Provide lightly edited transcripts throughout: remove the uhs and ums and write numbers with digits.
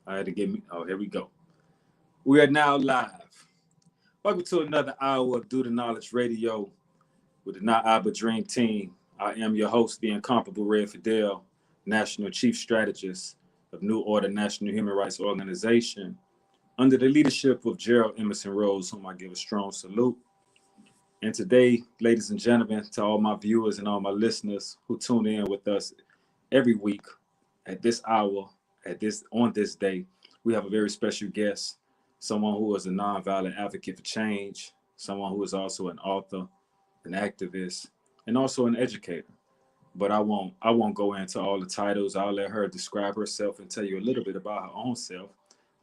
I had to get me. Oh, here we go. We are now live. Welcome to another hour of Do the Knowledge Radio with the Not Abba Dream Team. I am your host, the incomparable Red Fidel, National Chief Strategist of New Order National Human Rights Organization, under the leadership of Gerald Emerson Rose, whom I give a strong salute. And today, ladies and gentlemen, to all my viewers and all my listeners who tune in with us every week at this hour, on this day, we have a very special guest, someone who is a nonviolent advocate for change, someone who is also an author, an activist, and also an educator. But I won't go into all the titles. I'll let her describe herself and tell you a little bit about her own self.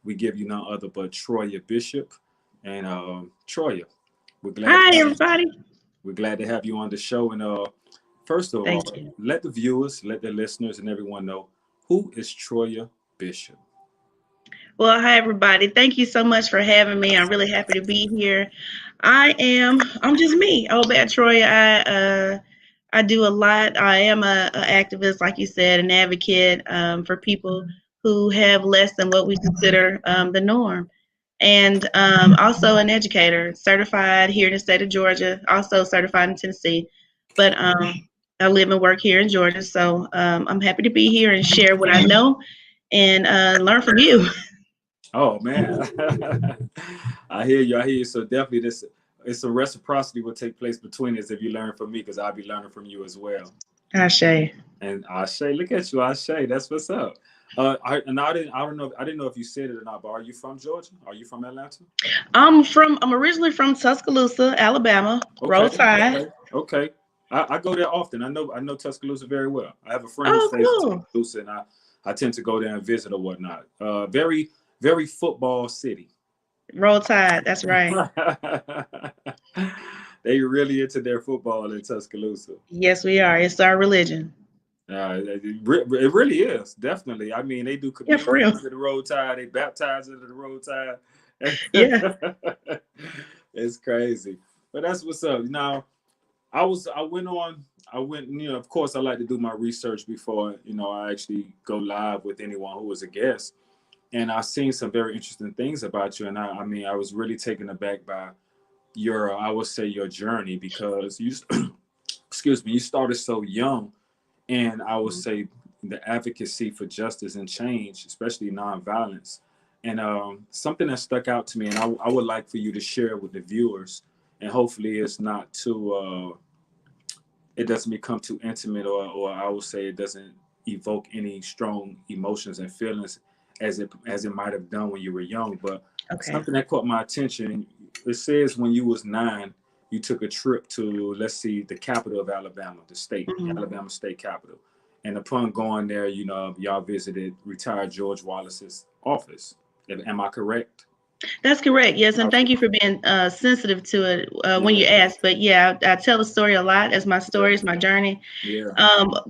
We give you none other but Troya Bishop. And Troya, we're glad Hi, to have, everybody. we're glad to have you on the show. And first of all, Thank you. let the viewers, let the listeners and everyone know, who is Troya Bishop? Well, hi, everybody. Thank you so much for having me. I'm really happy to be here. I'm just me, old bad Troy. I do a lot. I am a activist, like you said, an advocate for people who have less than what we consider the norm. And also an educator, certified here in the state of Georgia, also certified in Tennessee. But I live and work here in Georgia. So I'm happy to be here and share what I know and learn from you. Oh man, I hear you. I hear you. So definitely, this it's a reciprocity will take place between us if you learn from me, because I'll be learning from you as well. Ashe. And Ashe, look at you, Ashe. That's what's up. I don't know, I didn't know if you said it or not, but are you from Georgia? Are you from Atlanta? I'm originally from Tuscaloosa, Alabama. Okay, Roll Tide. okay. I go there often. I know Tuscaloosa very well. I have a friend who Oh, stays in cool. Tuscaloosa, and I tend to go there and visit or whatnot. Very football city. Roll Tide. That's right. They really into their football in Tuscaloosa. Yes, we are. It's our religion. It really is, definitely. I mean, they do Yeah, for real. communions at the road tide. They baptize into the road tide. Yeah. It's crazy, but that's what's up. Now, I went. Of course, I like to do my research before I actually go live with anyone who was a guest, and I've seen some very interesting things about you. And I mean, I was really taken aback by I would say your journey, because you, excuse me, you started so young. And I would say the advocacy for justice and change, especially nonviolence. And something that stuck out to me, and I would like for you to share with the viewers, and hopefully it's not too, it doesn't become too intimate, or I would say it doesn't evoke any strong emotions and feelings as it might have done when you were young. But Okay. something that caught my attention, it says when you was 9, you took a trip to, let's see, the capital of Alabama, Mhm. Alabama state capital. And upon going there, y'all visited retired George Wallace's office. Am I correct? That's correct. Yes, and thank Okay. you for being sensitive to it when Yeah, you ask. But yeah, I tell the story a lot as my story, as my journey. yeah.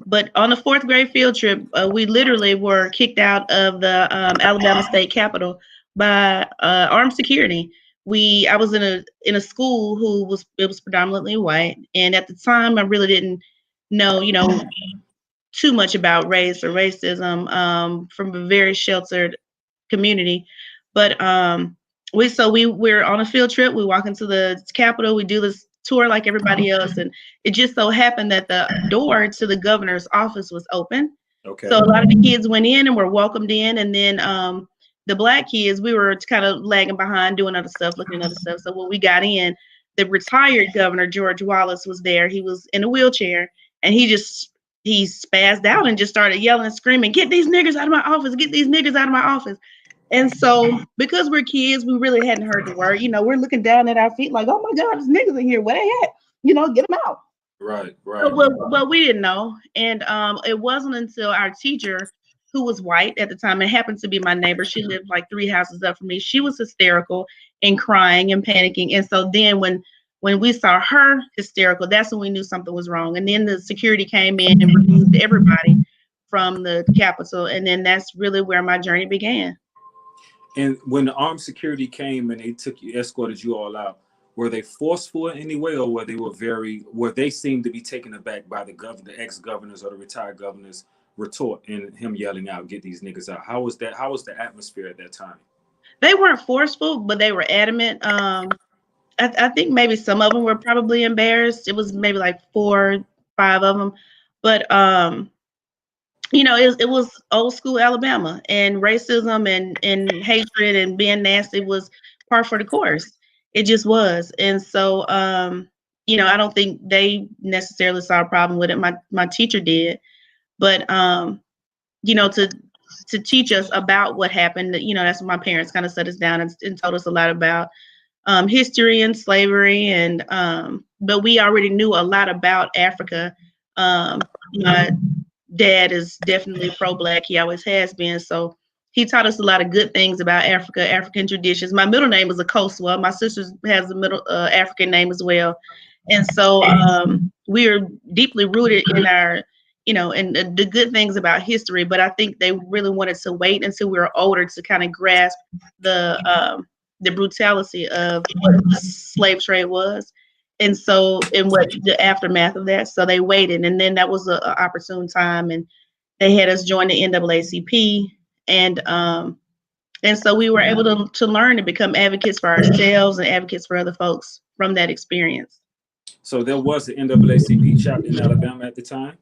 But on the fourth grade field trip, we literally were kicked out of the Alabama state capitol by armed security. I was in a school who was it was predominantly white, and at the time I really didn't know too much about race or racism from a very sheltered community. But we're on a field trip. We walk into the Capitol. We do this tour like everybody else, and it just so happened that the door to the governor's office was open. So Okay. a lot of the kids went in and were welcomed in, and then the black kids we were kind of lagging behind, doing other stuff, looking at other stuff. So when we got in, the retired governor George Wallace was there. He was in a wheelchair, and he spazzed out and just started yelling and screaming, "Get these niggers out of my office! Get these niggers out of my office!" And so, because we're kids, we really hadn't heard the word. We're looking down at our feet like, "Oh my God, there's niggas in here. Where they at? Get them out." Right, So, right. well, we didn't know, and it wasn't until our teacher, who was white at the time, and happened to be my neighbor. She lived like 3 houses up from me. She was hysterical and crying and panicking. And so then, when we saw her hysterical, that's when we knew something was wrong. And then the security came in and removed everybody from the Capitol, and then that's really where my journey began. And when the armed security came and they escorted you all out, were they forceful in any way, or were they seemed to be taken aback by the ex governors or the retired governors retort and him yelling out, "Get these niggas out"? How was that? How was the atmosphere at that time? They weren't forceful, but they were adamant. I think maybe some of them were probably embarrassed. It was maybe like 4, 5 of them, but it was old school Alabama, and racism and hatred and being nasty was par for the course. It just was, and so I don't think they necessarily saw a problem with it. My teacher did, but to teach us about what happened, that's what my parents kind of set us down and told us a lot about history and slavery, and but we already knew a lot about Africa. My dad is definitely pro-black. He always has been. So he taught us a lot of good things about Africa, African traditions. My middle name is Akosua. My sister has a middle African name as well, and so we are deeply rooted in our, and the good things about history. But I think they really wanted to wait until we were older to kind of grasp the brutality of what the slave trade was. And so, in what the aftermath of that, so they waited, and then that was a opportune time, and they had us join the NAACP, and so we were able to learn and become advocates for ourselves and advocates for other folks from that experience. So there was an NAACP chapter in Alabama at the time?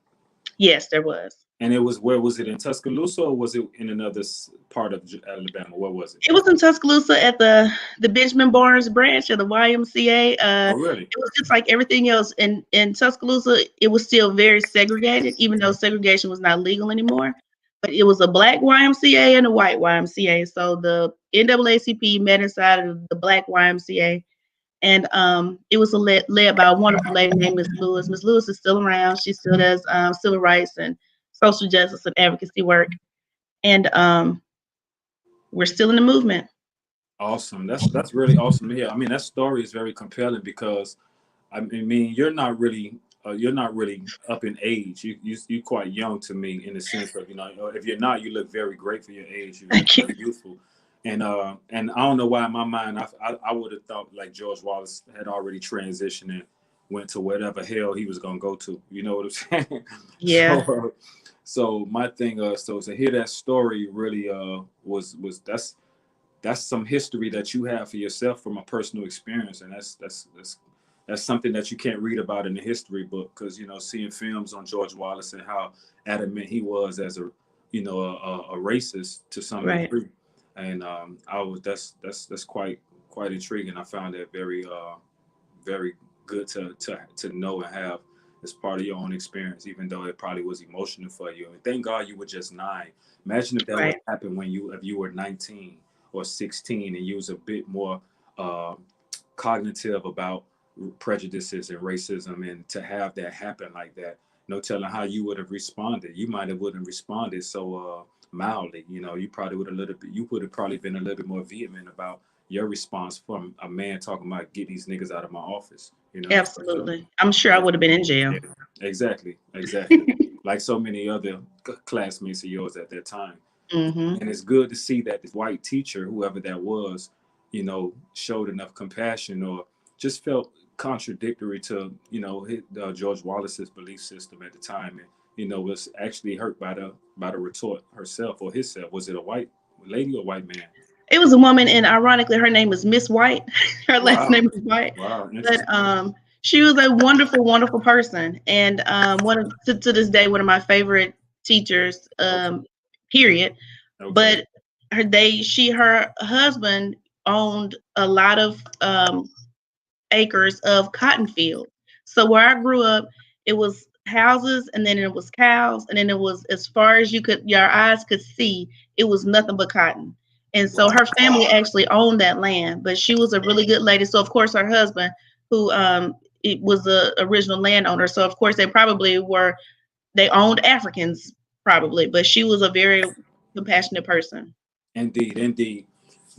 Yes, there was. And it was, where was it, in Tuscaloosa, or was it in another part of Alabama? Where was it? It was in Tuscaloosa at the Benjamin Barnes branch of the YMCA. Oh, really? It was just like everything else in Tuscaloosa. It was still very segregated, even though segregation was not legal anymore. But it was a black YMCA and a white YMCA. So the NAACP met inside of the black YMCA, and it was led by a wonderful lady named Miss Lewis. Miss Lewis is still around. She still does civil rights and social justice and advocacy work, and we're still in the movement. Awesome. That's really awesome to hear. I mean, that story is very compelling because, I mean, you're not really up in age. You're quite young to me, in the sense of, if you're not, you look very great for your age. You look very youthful. And I don't know why in my mind I would have thought like George Wallace had already transitioned and went to whatever hell he was gonna go to. You know what I'm saying? Yeah. So my thing, so to hear that story really was that's some history that you have for yourself from a personal experience, and that's something that you can't read about in the history book, because seeing films on George Wallace and how adamant he was as a racist to some degree, and that's quite intriguing. I found that very very good to know and have as part of your own experience, even though it probably was emotional for you. And thank God you were just 9. Imagine if that would happen if you were 19 or 16 and you was a bit more cognitive about prejudices and racism, and to have that happen like that, no telling how you would have responded. You might have wouldn't responded so mildly. You probably would have probably been a little bit more vehement about your response from a man talking about, "Get these niggas out of my office." Absolutely. I'm sure I would have been in jail. Yeah, exactly. Like so many other classmates of yours at that time. Mm-hmm. And it's good to see that the white teacher, whoever that was, showed enough compassion, or just felt contradictory to, George Wallace's belief system at the time, and, was actually hurt by the retort herself or himself. Was it a white lady or white man? It was a woman, and ironically, her name was Miss White. Her last name was White. Wow, but she was a wonderful, wonderful person, and to this day, one of my favorite teachers. Period. Okay. But her husband owned a lot of acres of cotton field. So where I grew up, it was houses, and then it was cows, and then it was, as far as your eyes could see, it was nothing but cotton. And so her family actually owned that land, but she was a really good lady. So of course her husband, who it was the original landowner, so of course they owned Africans probably, but she was a very compassionate person. Indeed.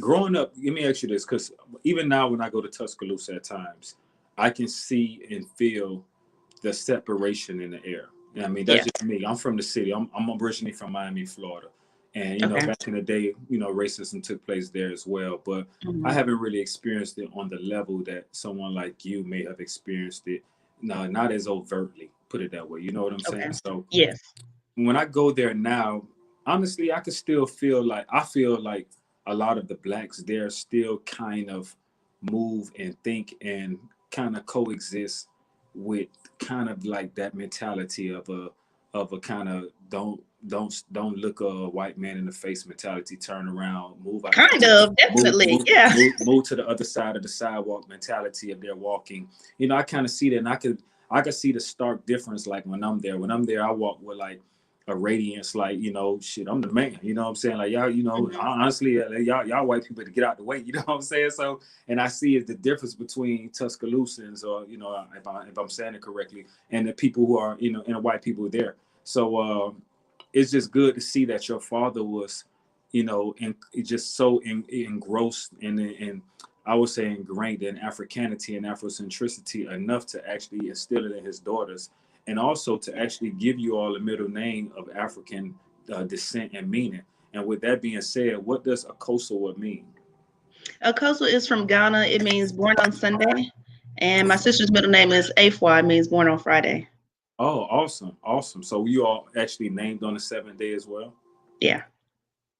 Growing up, let me ask you this, because even now when I go to Tuscaloosa at times, I can see and feel the separation in the air. I mean, that's just me. I'm from the city. I'm originally from Miami, Florida. And, back in the day, racism took place there as well. But I haven't really experienced it on the level that someone like you may have experienced it. No, not as overtly, put it that way. You know what I'm saying? So yes. when I go there now, honestly, I feel like a lot of the blacks there still kind of move and think and kind of coexist with kind of like that mentality of a kind of don't look a white man in the face mentality, turn around, move out, Kind of, definitely, yeah. move to the other side of the sidewalk mentality of their walking. I kind of see that, and I could see the stark difference. Like when I'm there, I walk with like a radiance, like, shit, I'm the man. You know what I'm saying? Like, y'all, honestly, y'all white people to get out the way. You know what I'm saying? So, and I see the difference between Tuscaloosa's, or if I'm saying it correctly, and the people who are and the white people there. So it's just good to see that your father was, and just so engrossed in I would say ingrained in Africanity and Afrocentricity enough to actually instill it in his daughters, and also to actually give you all a middle name of African descent and meaning. And with that being said, what does Akoso mean? Akoso is from Ghana. It means born on Sunday. And my sister's middle name is Afua. It means born on Friday. Oh, awesome. Awesome. So you all actually named on the 7th day as well? Yeah.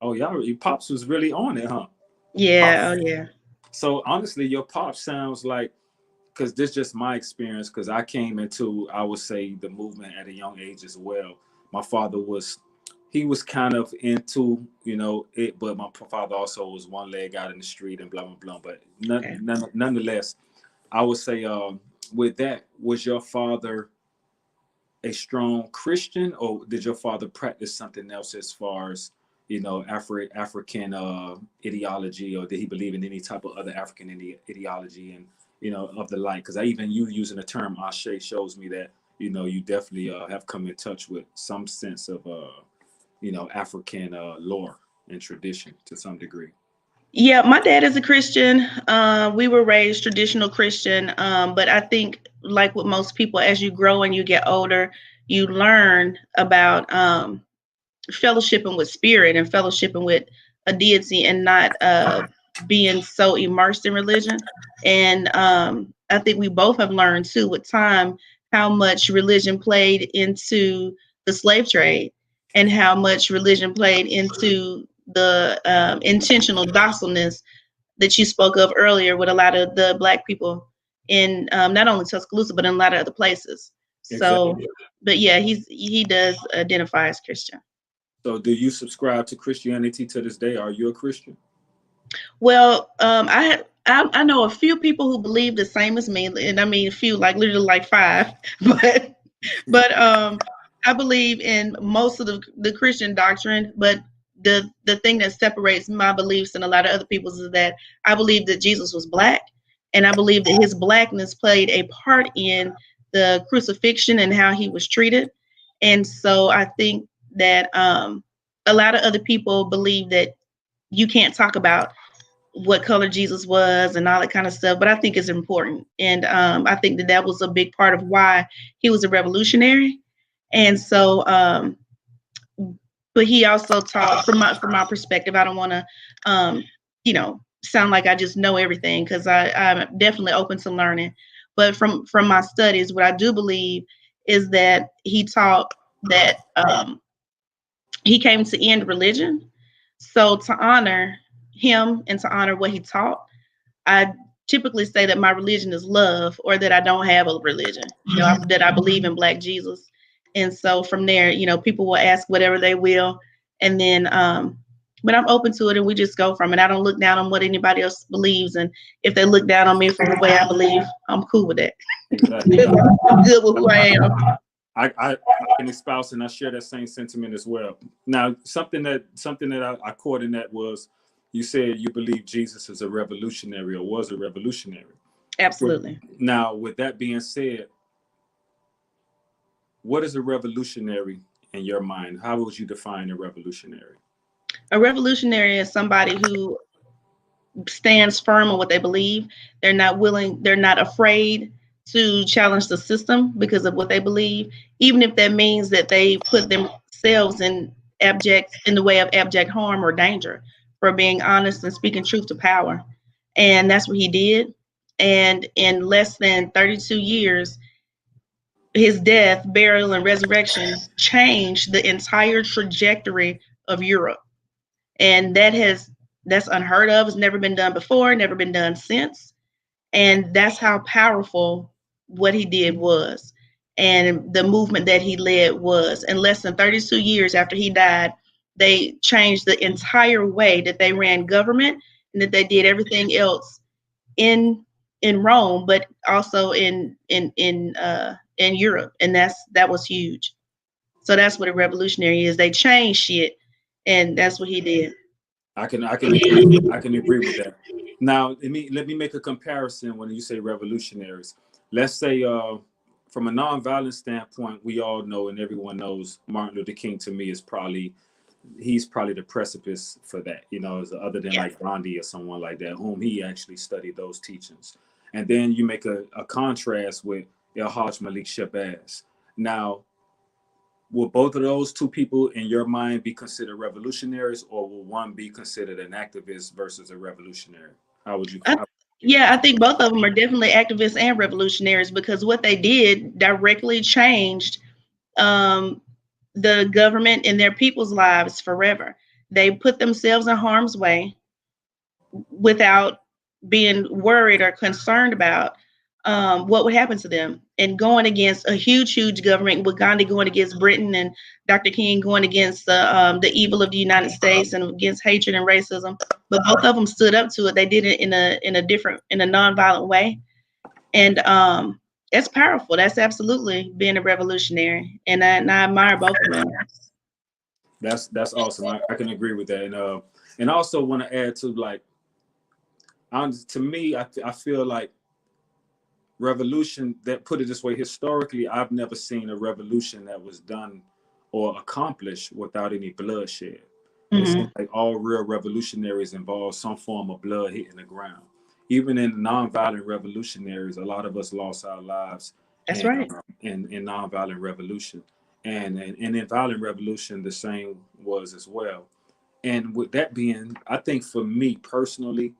Oh, y'all, your pops was really on it, huh? Yeah. Oh, yeah. So honestly, your pop sounds like, because this is just my experience, because I came into, I would say, the movement at a young age as well. My father he was kind of into, it, but my father also was one leg out in the street and blah, blah, blah. But nonetheless, I would say with that, was your father a strong Christian, or did your father practice something else as far as, African ideology, or did he believe in any type of other African ideology and, of the like? Because even you using the term Ashe shows me that, you definitely have come in touch with some sense of, African lore and tradition to some degree. Yeah, my dad is a Christian. We were raised traditional Christian, but I think, like with most people, as you grow and you get older, you learn about fellowshipping with spirit and fellowshipping with a deity, and not being so immersed in religion. And I think we both have learned too with time how much religion played into the slave trade, and how much religion played into the intentional docileness that you spoke of earlier with a lot of the Black people in not only Tuscaloosa, but in a lot of other places. So, Exactly. but yeah, he does identify as Christian. So do you subscribe to Christianity to this day? Are you a Christian? Well, I know a few people who believe the same as me, and I mean a few, like literally like five, but I believe in most of the Christian doctrine. But the thing that separates my beliefs and a lot of other people's is that I believe that Jesus was Black, and I believe that his Blackness played a part in the crucifixion and how he was treated. And so I think that a lot of other people believe that you can't talk about what color Jesus was and all that kind of stuff, but I think it's important. And I think that was a big part of why he was a revolutionary. And so, but he also taught, from my perspective, I don't want to, sound like I just know everything, because I'm definitely open to learning. But from my studies, what I do believe is that he taught that he came to end religion. So to honor him and to honor what he taught, I typically say that my religion is love, or that I don't have a religion, that I believe in Black Jesus. And so from there, people will ask whatever they will. And then, but I'm open to it, and we just go from it. I don't look down on what anybody else believes. And if they look down on me for the way I believe, I'm cool with that. Exactly. I'm good with who I am. I can espouse and I share that same sentiment as well. Now, something that I caught in that was, you said you believe Jesus is a revolutionary, or was a revolutionary. Absolutely. Now, with that being said, what is a revolutionary in your mind? How would you define a revolutionary? A revolutionary is somebody who stands firm on what they believe. They're not afraid to challenge the system because of what they believe, even if that means that they put themselves in the way of abject harm or danger, for being honest and speaking truth to power. And that's what he did. And in less than 32 years, his death, burial, and resurrection changed the entire trajectory of Europe. And that's unheard of. It's never been done before, never been done since. And that's how powerful what he did was. And the movement that he led was. In less than 32 years after he died, they changed the entire way that they ran government and that they did everything else in Rome, but also in Europe. And that was huge. So that's what a revolutionary is. They changed shit, and that's what he did. I can agree with that. Now let me make a comparison when you say revolutionaries. Let's say from a nonviolent standpoint, we all know and everyone knows Martin Luther King to me is probably he's probably the precipice for that, you know, other than like Gandhi or someone like that, whom he actually studied those teachings. And then you make a contrast with El Hajj Malik Shabazz. Now, will both of those two people in your mind be considered revolutionaries, or will one be considered an activist versus a revolutionary? How would you? Yeah, I think both of them are definitely activists and revolutionaries because what they did directly changed um, the government and their people's lives forever. They put themselves in harm's way without being worried or concerned about what would happen to them, and going against a huge government, with Gandhi going against Britain and Dr. King going against the evil of the United States and against hatred and racism. But both of them stood up to it. They did it in a nonviolent way, and that's powerful. That's absolutely being a revolutionary, and I admire both of them. That's awesome. I can agree with that, and also want to add to like, to me, I feel like revolution, that put it this way, historically, I've never seen a revolution that was done or accomplished without any bloodshed. It seems like all real revolutionaries involve some form of blood hitting the ground. Even in nonviolent revolutionaries, a lot of us lost our lives. That's right. In nonviolent revolution, and in violent revolution, the same was as well. And with that being, I think for me personally,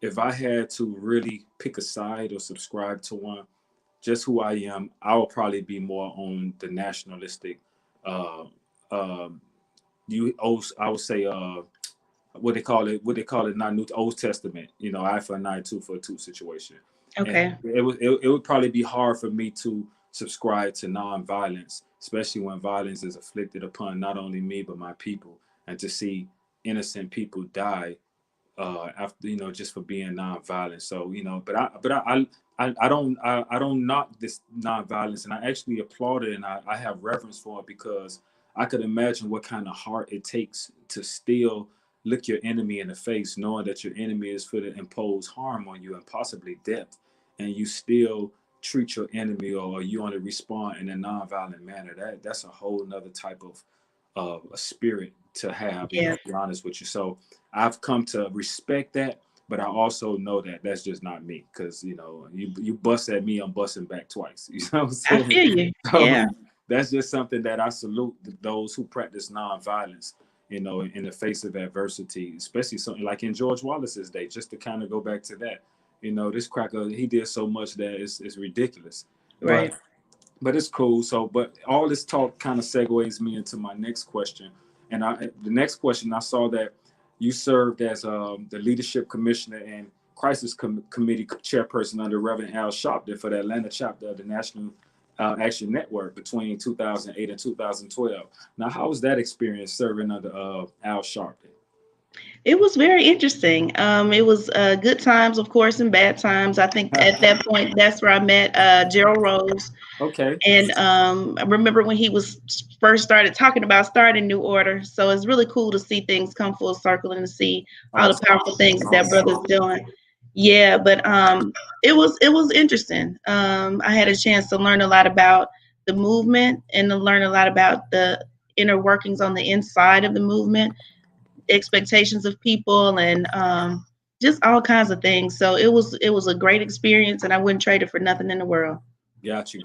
if I had to really pick a side or subscribe to one, just who I am, I would probably be more on the nationalistic. Uh, uh, I would say, what they call it, not New Old Testament. You know, eye for an eye, tooth for a tooth situation. Okay. And it would probably be hard for me to subscribe to nonviolence, especially when violence is afflicted upon not only me but my people, and to see innocent people die after, you know, just for being nonviolent. So, you know, I don't knock this nonviolence, and I actually applaud it, and I have reverence for it, because I could imagine what kind of heart it takes to still look your enemy in the face, knowing that your enemy is for to impose harm on you and possibly death, and you still treat your enemy, or you only respond in a nonviolent manner. That's a whole nother type of a spirit to have, you know, to be honest with you. So I've come to respect that, but I also know that that's just not me, because, you know, you bust at me, I'm busting back twice. You know what I'm saying? I feel you. So Yeah. that's just something that I salute those who practice nonviolence, you know, in the face of adversity, especially something like in George Wallace's day, just to kind of go back to that. You know, this cracker, he did so much that it's ridiculous. Right. But it's cool. So, but all this talk kind of segues me into my next question. And the next question, I saw that you served as the leadership commissioner and crisis committee chairperson under Reverend Al Sharpton for the Atlanta chapter of the National Action Network between 2008 and 2012. Now, how was that experience serving under Al Sharpton? It was very interesting. It was good times, of course, and bad times. I think at that point, that's where I met Gerald Rose. Okay. And I remember when he was first started talking about starting New Order. So it's really cool to see things come full circle and to see all the powerful things that brother's doing. Yeah, but it was interesting. I had a chance to learn a lot about the movement and to learn a lot about the inner workings on the inside of the movement, expectations of people, and just all kinds of things. So it was a great experience, and I wouldn't trade it for nothing in the world. Got you.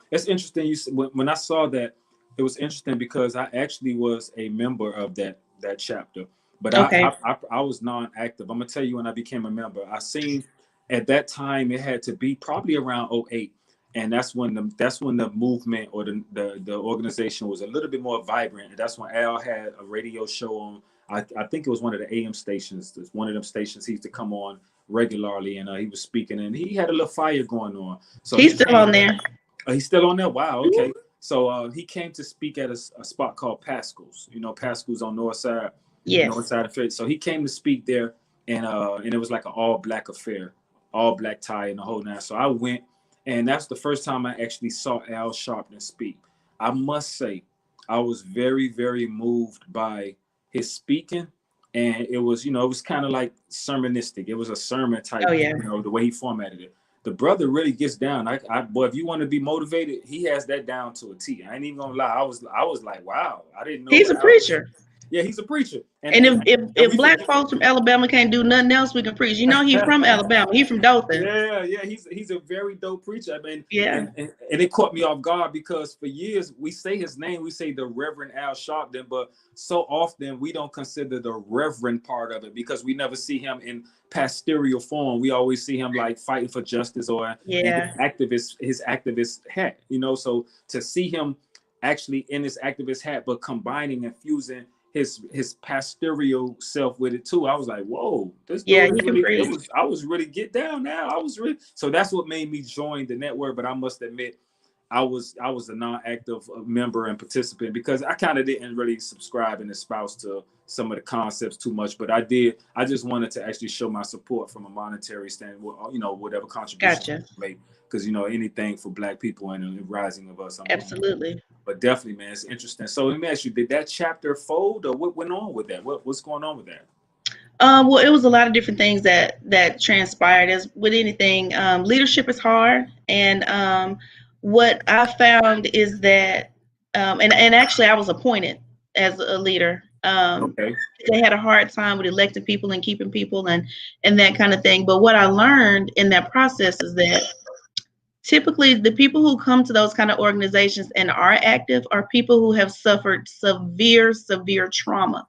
It's interesting. When I saw that, it was interesting because I actually was a member of that chapter, but Okay. I was non-active. I'm gonna tell you when I became a member. I seen at that time it had to be probably around '08. And that's when the movement or the organization was a little bit more vibrant. And that's when Al had a radio show on. I think it was one of the AM stations. One of them stations he used to come on regularly, and he was speaking, and he had a little fire going on. So he's still on there. He's still on there. Wow. Okay. So he came to speak at a spot called Pascal's. You know, Pascal's on North Side. Yes. North Side of Fidel. So he came to speak there, and it was like an all black affair, all black tie and the whole nine. So I went, and that's the first time I actually saw Al Sharpton speak. I must say, I was very, very moved by his speaking, and it was, it was kind of like sermonistic. It was a sermon type. Oh, yeah. The way he formatted it. The brother really gets down. Boy, if you want to be motivated, he has that down to a T. I ain't even gonna lie. I was like, wow, I didn't know. He's a preacher. Yeah, he's a preacher. And if black folks from Alabama can't do nothing else, we can preach. You know, he's from Alabama. He's from Dothan. Yeah. He's a very dope preacher. I mean, yeah. And it caught me off guard because for years we say his name, we say the Reverend Al Sharpton, but so often we don't consider the reverend part of it because we never see him in pastoral form. We always see him like fighting for justice or his activist hat. So to see him actually in his activist hat, but combining and fusing his pastoral self with it too. I was like, whoa, this dude really, I was really get down now. So that's what made me join the network. But I must admit, I was a non-active member and participant because I kind of didn't really subscribe and espouse to some of the concepts too much. But I just wanted to actually show my support from a monetary standpoint, whatever contribution I make. Because anything for Black people and the rising of us. Absolutely. But definitely, man, it's interesting. So let me ask you: did that chapter fold, or what went on with that? What's going on with that? Well, it was a lot of different things that transpired. As with anything, leadership is hard, and what I found is that, and actually, I was appointed as a leader. Okay. They had a hard time with electing people and keeping people and that kind of thing. But what I learned in that process is that typically the people who come to those kind of organizations and are active are people who have suffered severe trauma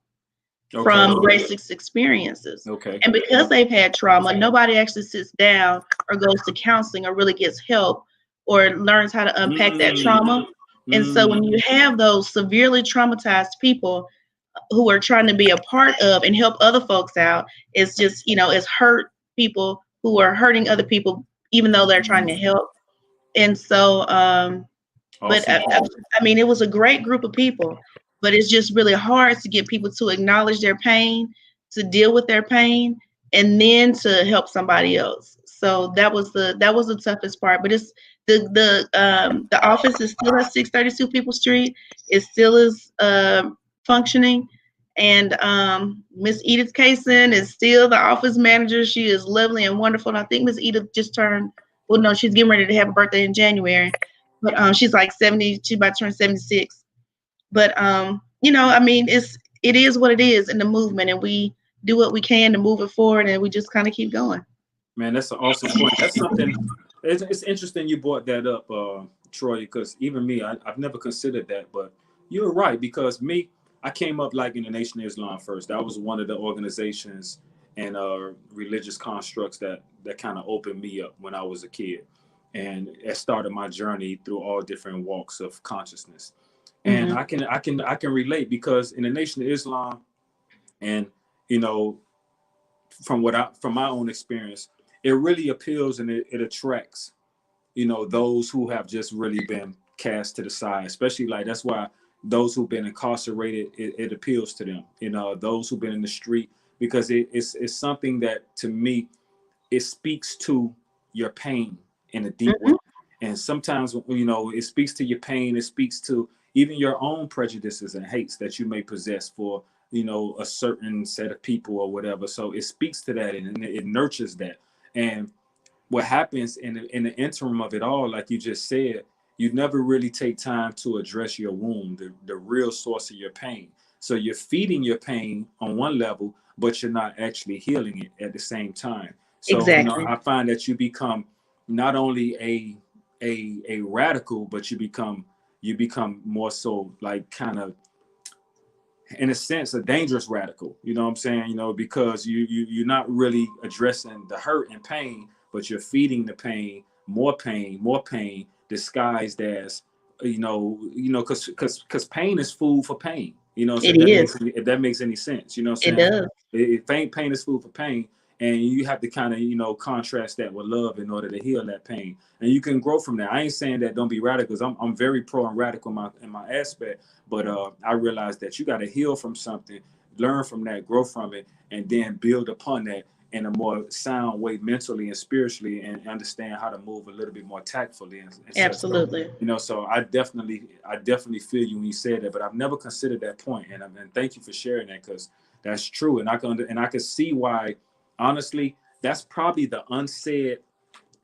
from racist experiences. Okay. And because they've had trauma, nobody actually sits down or goes to counseling or really gets help or learns how to unpack that trauma. And so when you have those severely traumatized people who are trying to be a part of and help other folks out, it's just, it's hurt people who are hurting other people, even though they're trying to help. And so, but I mean, it was a great group of people, but it's just really hard to get people to acknowledge their pain, to deal with their pain, and then to help somebody else. So that was the toughest part. But it's the office is still at 632 People Street. It still is functioning, and Miss Edith Kaysen is still the office manager. She is lovely and wonderful. And I think Miss Edith just turned. Well, no, she's getting ready to have a birthday in January, but she's like 70. She's about to turn 76. But I mean, it is what it is in the movement, and we do what we can to move it forward, and we just kind of keep going. Man, that's an awesome point. That's something. It's interesting you brought that up, Troy, because even me, I've never considered that. But you're right, because I came up like in the Nation of Islam first. That was one of the organizations and religious constructs that kind of opened me up when I was a kid, and it started my journey through all different walks of consciousness. And I can relate, because in the Nation of Islam, and from my own experience, it really appeals and it attracts those who have just really been cast to the side, especially like that's why those who've been incarcerated, it appeals to them, those who've been in the street, because it's something that, to me, it speaks to your pain in a deep way. And sometimes, it speaks to your pain. It speaks to even your own prejudices and hates that you may possess for, a certain set of people or whatever. So it speaks to that, and it nurtures that. And what happens in the interim of it all, like you just said, you never really take time to address your wound, the real source of your pain. So you're feeding your pain on one level, but you're not actually healing it at the same time. So exactly. I find that you become not only a radical, but you become more so like kind of, in a sense, a dangerous radical. You know what I'm saying? Because you're not really addressing the hurt and pain, but you're feeding the pain more pain disguised as, because pain is food for pain. So It is. if that makes any sense, what I'm It saying? does. Pain is food for pain, and you have to kind of contrast that with love in order to heal that pain, and you can grow from that. I ain't saying that don't be radical, because I'm very pro and radical in my aspect, but I realize that you got to heal from something, learn from that, grow from it, and then build upon that in a more sound way, mentally and spiritually, and understand how to move a little bit more tactfully and such. Absolutely. So I definitely feel you when you said that, but I've never considered that point, and thank you for sharing that, because that's true, and I can see why. Honestly, that's probably the unsaid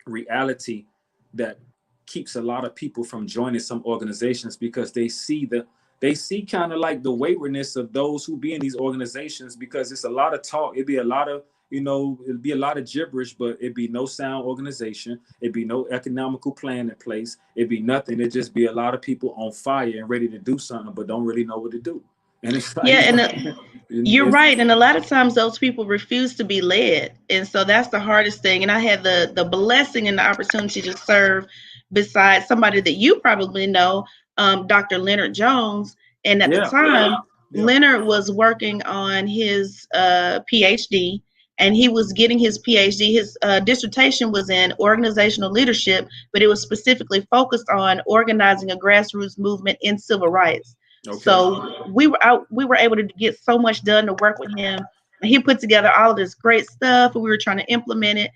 reality that keeps a lot of people from joining some organizations, because they see kind of like the waywardness of those who be in these organizations, because it's a lot of talk. It'd be a lot of it'd be a lot of gibberish, but it'd be no sound organization. It'd be no economical plan in place. It'd be nothing. It'd just be a lot of people on fire and ready to do something, but don't really know what to do. And it's like, Yeah, and you're right. And a lot of times those people refuse to be led. And so that's the hardest thing. And I had the blessing and the opportunity to serve beside somebody that you probably know, Dr. Leonard Jones. And at the time, Leonard was working on his PhD, and he was getting his PhD. His dissertation was in organizational leadership, but it was specifically focused on organizing a grassroots movement in civil rights. Okay. So we were able to get so much done to work with him. And he put together all of this great stuff, and we were trying to implement it.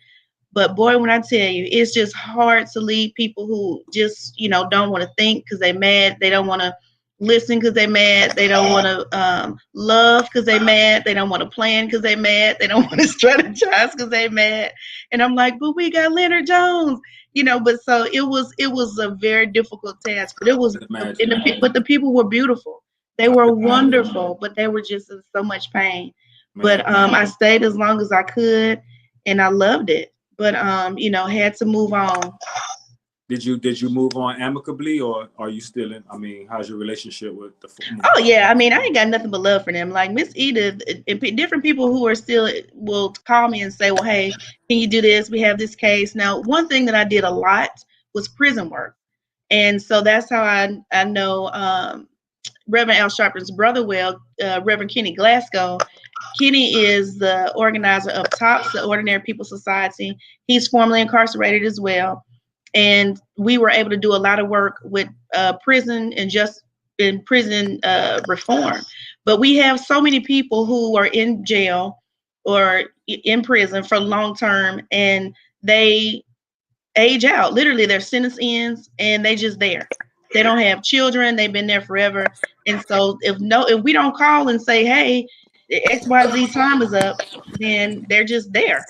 But boy, when I tell you, it's just hard to lead people who just, don't want to think because they're mad. They don't want to listen because they're mad. They don't want to love because they're mad. They don't want to plan because they're mad. They don't want to strategize because they're mad. And I'm like, but we got Leonard Jones, But so it was a very difficult task. But but the people were beautiful. They were wonderful, but they were just in so much pain. But I stayed as long as I could, and I loved it. But had to move on. Did you move on amicably, or are you still in? I mean, how's your relationship with the? Oh yeah, I mean, I ain't got nothing but love for them. Like Miss Edith, different people who are still will call me and say, "Well, hey, can you do this? We have this case." Now, one thing that I did a lot was prison work, and so that's how I know Reverend Al Sharpton's brother well, Reverend Kenny Glasgow. Kenny is the organizer of TOPS, the Ordinary People Society. He's formerly incarcerated as well. And we were able to do a lot of work with prison reform. But we have so many people who are in jail or in prison for long term, and they age out. Literally, their sentence ends, and they just there. They don't have children. They've been there forever. And so if we don't call and say, hey, XYZ time is up, then they're just there.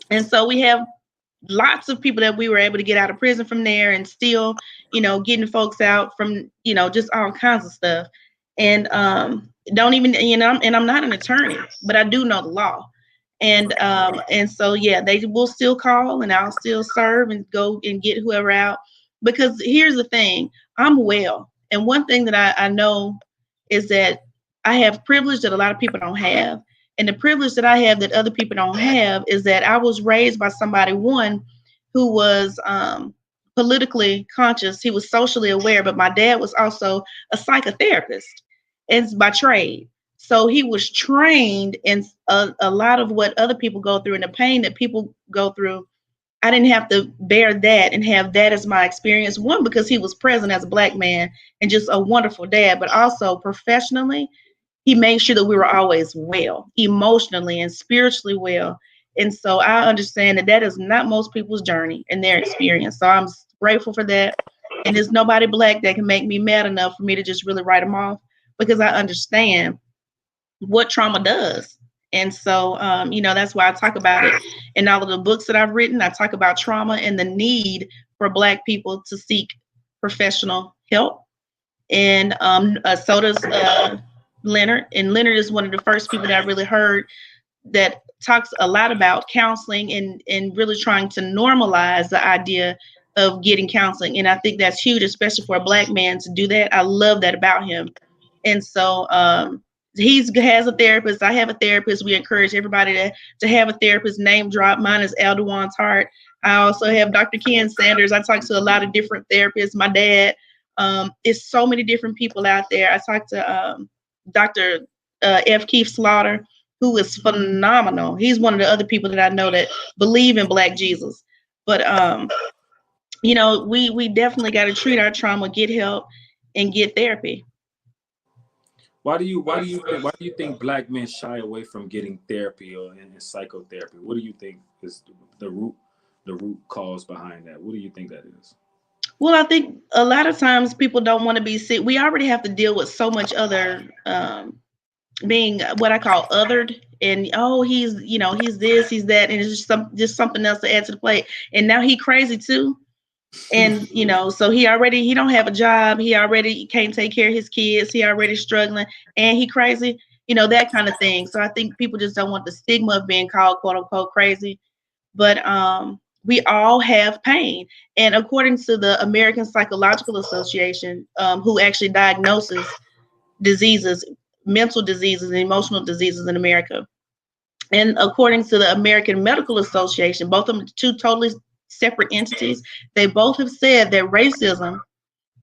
And so we have lots of people that we were able to get out of prison from there, and still, getting folks out from, just all kinds of stuff. And don't even, and I'm not an attorney, but I do know the law. And so, yeah, they will still call, and I'll still serve and go and get whoever out. Because here's the thing, I'm well. And one thing that I know is that I have privilege that a lot of people don't have. And the privilege that I have that other people don't have is that I was raised by somebody, one, who was politically conscious. He was socially aware, but my dad was also a psychotherapist, and by trade. So he was trained in a lot of what other people go through and the pain that people go through. I didn't have to bear that and have that as my experience. One, because he was present as a Black man and just a wonderful dad, but also professionally, he made sure that we were always well, emotionally and spiritually well. And so I understand that is not most people's journey and their experience. So I'm grateful for that. And there's nobody Black that can make me mad enough for me to just really write them off, because I understand what trauma does. And so, that's why I talk about it in all of the books that I've written. I talk about trauma and the need for Black people to seek professional help. And so does Leonard. And Leonard is one of the first people that I really heard that talks a lot about counseling and really trying to normalize the idea of getting counseling. And I think that's huge, especially for a Black man to do that. I love that about him. And so he has a therapist. I have a therapist. We encourage everybody to have a therapist. Name drop. Mine is Eldewan's Heart. I also have Dr. Ken Sanders. I talk to a lot of different therapists. My dad. It's so many different people out there. I talk to Dr. F. Keith Slaughter, who is phenomenal. He's one of the other people that I know that believe in Black Jesus. But you know, we definitely got to treat our trauma, get help, and get therapy. Why do you think Black men shy away from getting therapy or in psychotherapy? What do you think is the root cause behind that? What do you think that is? Well, I think a lot of times people don't want to be sick. We already have to deal with so much other being what I call othered, and oh, he's, you know, he's this, he's that, and it's just something else to add to the plate. And now he crazy too. And you know, so he don't have a job, he already can't take care of his kids, he already struggling, and he crazy, you know, that kind of thing. So I think people just don't want the stigma of being called quote unquote crazy. But we all have pain, and according to the American Psychological Association, who actually diagnoses diseases, mental diseases and emotional diseases in America, and according to the American Medical Association, both of them two totally separate entities, they both have said that racism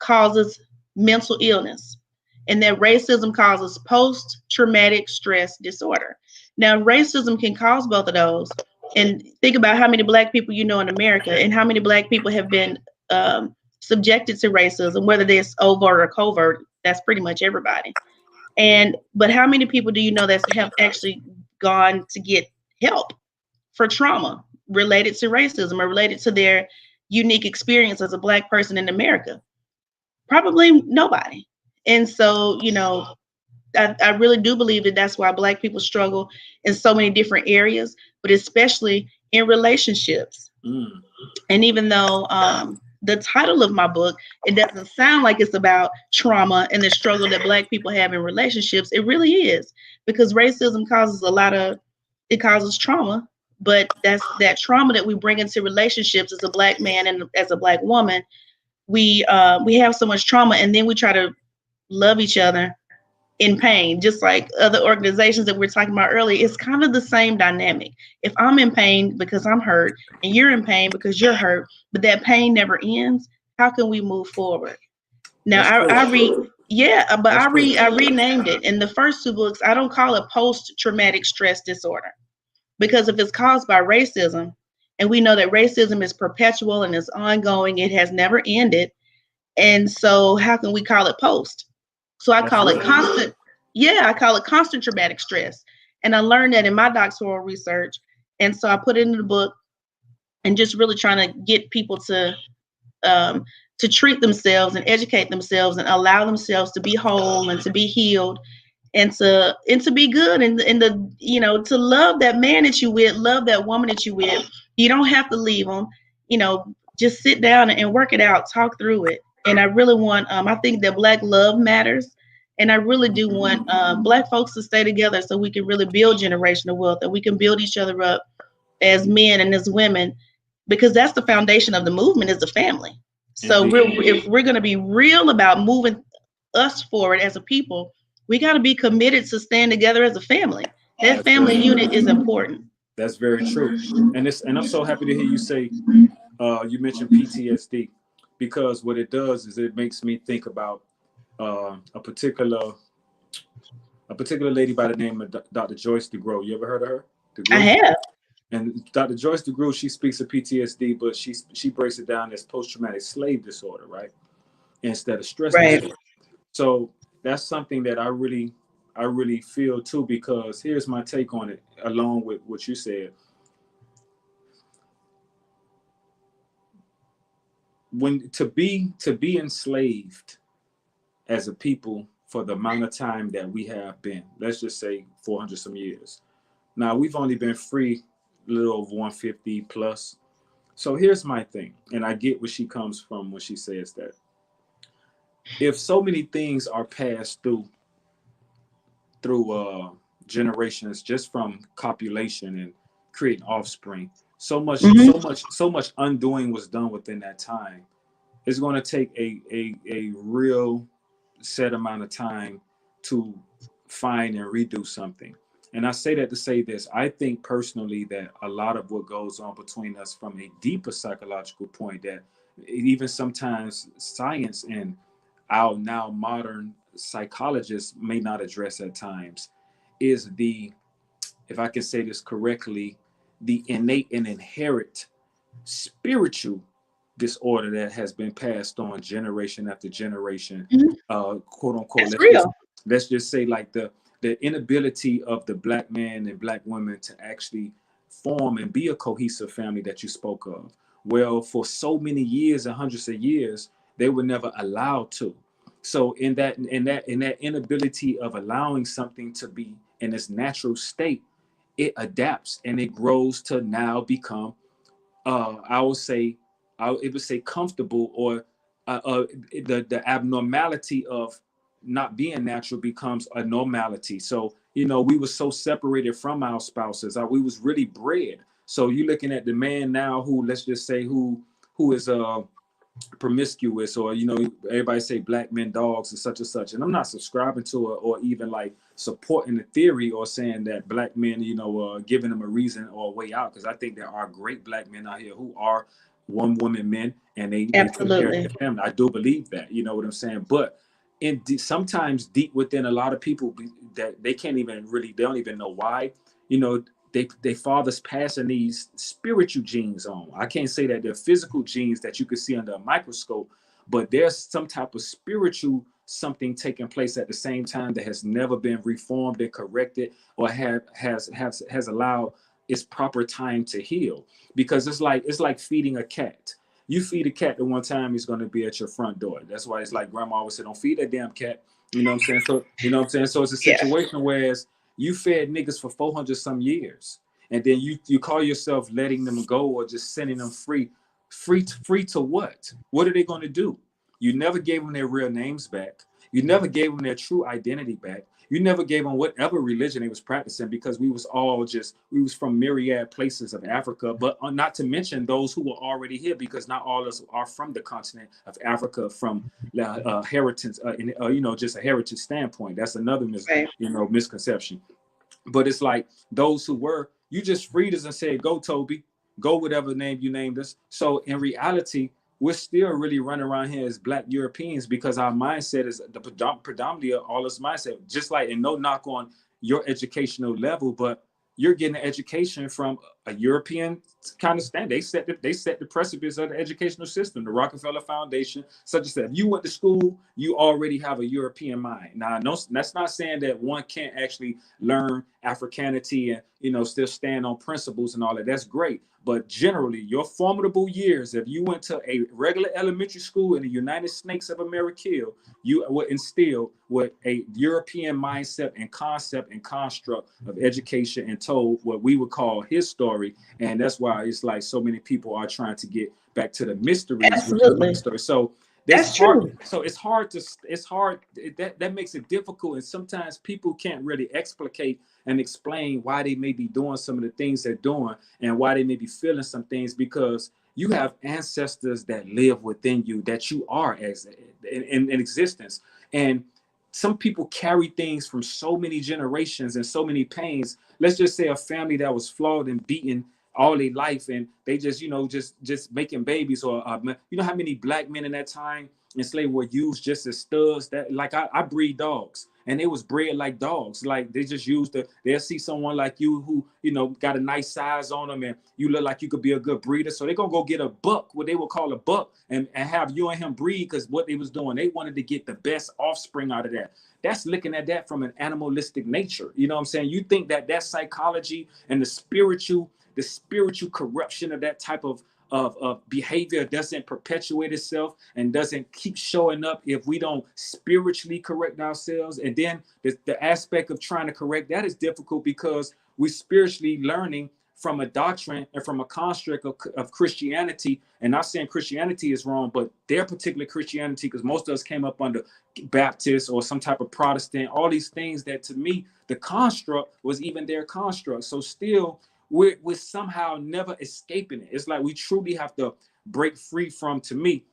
causes mental illness and that racism causes post-traumatic stress disorder. Now, racism can cause both of those. And think about how many Black people you know in America and how many Black people have been subjected to racism, whether it's overt or covert. That's pretty much everybody. But how many people do you know that have actually gone to get help for trauma related to racism or related to their unique experience as a Black person in America? Probably nobody. And so, you know, I really do believe that that's why Black people struggle in so many different areas, but especially in relationships. Mm. And even though the title of my book, it doesn't sound like it's about trauma and the struggle that Black people have in relationships, it really is, because racism causes it causes trauma, but that's that trauma that we bring into relationships as a Black man and as a Black woman. We have so much trauma, and then we try to love each other in pain, just like other organizations that we are talking about earlier. It's kind of the same dynamic. If I'm in pain because I'm hurt and you're in pain because you're hurt, but that pain never ends, how can we move forward? Now I renamed it. In the first two books, I don't call it post-traumatic stress disorder, because if it's caused by racism, and we know that racism is perpetual and is ongoing, it has never ended. And so how can we call it post? So I call it constant. Yeah, I call it constant traumatic stress. And I learned that in my doctoral research. And so I put it in the book, and just really trying to get people to treat themselves and educate themselves and allow themselves to be whole and to be healed and to be good, and the you know, to love that man that you with, love that woman that you with. You don't have to leave them. You know, just sit down and work it out, talk through it. And I really want, I think that Black love matters. And I really do want Black folks to stay together so we can really build generational wealth, and we can build each other up as men and as women, because that's the foundation of the movement, is the family. So if we're going to be real about moving us forward as a people, we got to be committed to stand together as a family. That family unit is important. That's very true. And I'm so happy to hear you say, you mentioned PTSD, because what it does is it makes me think about a particular lady by the name of Dr. Joyce DeGruy. You ever heard of her? I have. And Dr. Joyce DeGruy, she speaks of PTSD, but she breaks it down as post-traumatic slave disorder, right? Instead of stress disorder. So that's something that I really feel too, because here's my take on it, along with what you said. When to be enslaved as a people for the amount of time that we have been, let's just say 400 some years. Now we've only been free a little over 150 plus. So here's my thing, and I get where she comes from when she says that if so many things are passed through generations, just from copulation and creating offspring, so much undoing was done within that time. It's going to take a real set amount of time to find and redo something. And I say that to say this. I think personally that a lot of what goes on between us from a deeper psychological point, that even sometimes science and our now modern psychologists may not address at times, is the, if I can say this correctly, the innate and inherent spiritual disorder that has been passed on generation after generation, Mhm. quote unquote. That's real. Let's just say like the inability of the black man and black women to actually form and be a cohesive family that you spoke of. Well, for so many years and hundreds of years, they were never allowed to. So in that inability of allowing something to be in its natural state, it adapts and it grows to now become, I would say, it would say comfortable, or the abnormality of not being natural becomes a normality. So we were so separated from our spouses. We was really bred. So you're looking at the man now who, let's just say, who is promiscuous, or everybody say black men dogs and such, and I'm not subscribing to it or even like supporting the theory or saying that black men giving them a reason or a way out, because I think there are great black men out here who are one woman men, and they take care of Absolutely. their family. I do believe that, you know what I'm saying. But sometimes deep within a lot of people, that they can't even really, they don't even know why, you know they fathers passing these spiritual genes on. I can't say that they're physical genes that you could see under a microscope, but there's some type of spiritual something taking place at the same time that has never been reformed and corrected, or has allowed its proper time to heal. Because it's like feeding a cat. You feed a cat the one time, he's going to be at your front door. That's why it's like grandma always said, don't feed that damn cat. You know what I'm saying? So so it's a Yeah. situation where you fed niggas for 400 some years, and then you call yourself letting them go or just sending them free to what? What are they going to do? You never gave them their real names back. You never gave them their true identity back. You never gave them whatever religion they was practicing, because we was from myriad places of Africa, but not to mention those who were already here, because not all of us are from the continent of Africa from heritage, just a heritage standpoint. That's another Right. misconception. But it's like those who were, you just freed us and said, go Toby, go whatever name you named us. So in reality, we're still really running around here as black Europeans, because our mindset is the predominantly of all this mindset. Just like, and no knock on your educational level, but you're getting an education from a European kind of standard. They set the precipice of the educational system, the Rockefeller Foundation, such as that. If you went to school, you already have a European mind. Now, no, that's not saying that one can't actually learn Africanity and still stand on principles and all that. That's great. But generally, your formidable years, if you went to a regular elementary school in the United Snakes of America, you were instilled with a European mindset and concept and construct of education, and told what we would call his story. And that's why it's like so many people are trying to get back to the mysteries with Absolutely. the story. So That's that's hard. true. So it's hard. That makes it difficult. And sometimes people can't really explicate and explain why they may be doing some of the things they're doing, and why they may be feeling some things, because you have ancestors that live within you, that you are as in existence. And some people carry things from so many generations and so many pains. Let's just say a family that was flawed and beaten all their life, and they just making babies, or how many black men in that time in slavery were used just as studs. That, like, I breed dogs, and they was bred like dogs. Like, they just used they'll see someone like you who got a nice size on them, and you look like you could be a good breeder, so they're gonna go get a buck, what they would call a buck, and have you and him breed, because what they was doing, they wanted to get the best offspring out of that. That's looking at that from an animalistic nature. You know what I'm saying? You think that psychology and the spiritual corruption of that type of behavior doesn't perpetuate itself and doesn't keep showing up if we don't spiritually correct ourselves. And then the aspect of trying to correct that is difficult, because we're spiritually learning from a doctrine and from a construct of Christianity. And not saying Christianity is wrong, but their particular Christianity, because most of us came up under Baptist or some type of Protestant, all these things that, to me, the construct was even their construct. So still, we're somehow never escaping it. It's like we truly have to break free from, to me,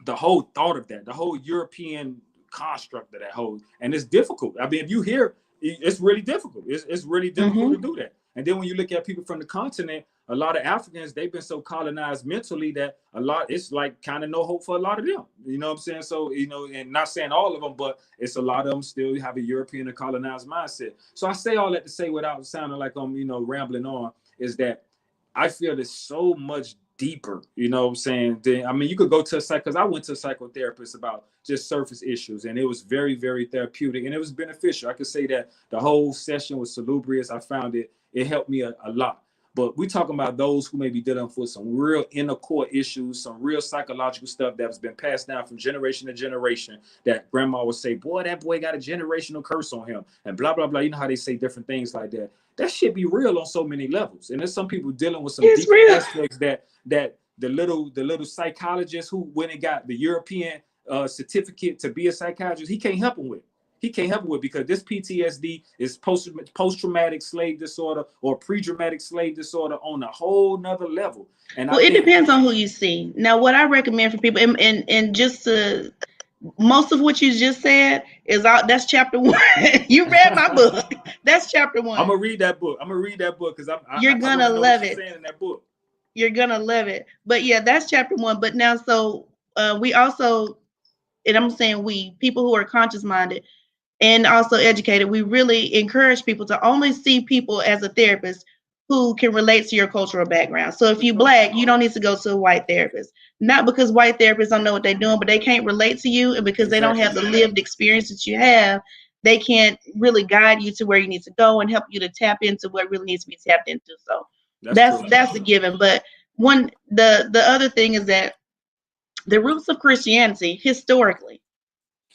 the whole thought of that, the whole European construct of that whole, and it's difficult. I mean, if you hear, it's really difficult. It's really difficult to do that. And then when you look at people from the continent, a lot of Africans, they've been so colonized mentally that it's like kind of no hope for a lot of them. You know what I'm saying? So, and not saying all of them, but it's a lot of them still have a European and colonized mindset. So I say all that to say, without sounding like I'm, rambling on, is that I feel it's so much deeper, you know what I'm saying? I mean, you could go to because I went to a psychotherapist about just surface issues, and it was very, very therapeutic, and it was beneficial. I could say that the whole session was salubrious. I found it helped me a lot. But we're talking about those who may be dealing with some real inner core issues, some real psychological stuff that's been passed down from generation to generation, that grandma would say, boy, that boy got a generational curse on him, and blah, blah, blah. You know how they say different things like that. That should be real on so many levels. And there's some people dealing with some deep aspects that the little psychologist who went and got the European certificate to be a psychiatrist, he can't help him with. He can't help it with, because this PTSD is post-traumatic slave disorder or pre-traumatic slave disorder on a whole nother level. And it depends on who you see. Now, what I recommend for people, and just most of what you just said is that's chapter 1. You read my book. That's chapter 1. I'm gonna read that book. Because you're gonna love it. In that book. You're gonna love it. But yeah, that's chapter 1. But now, so we also, and I'm saying people who are conscious minded and also educated, we really encourage people to only see people as a therapist who can relate to your cultural background. So if you're Black, you don't need to go to a white therapist. Not because white therapists don't know what they're doing, but they can't relate to you, and because they don't have the lived experience that you have, they can't really guide you to where you need to go and help you to tap into what really needs to be tapped into. So that's a given. But the other thing is that the roots of Christianity historically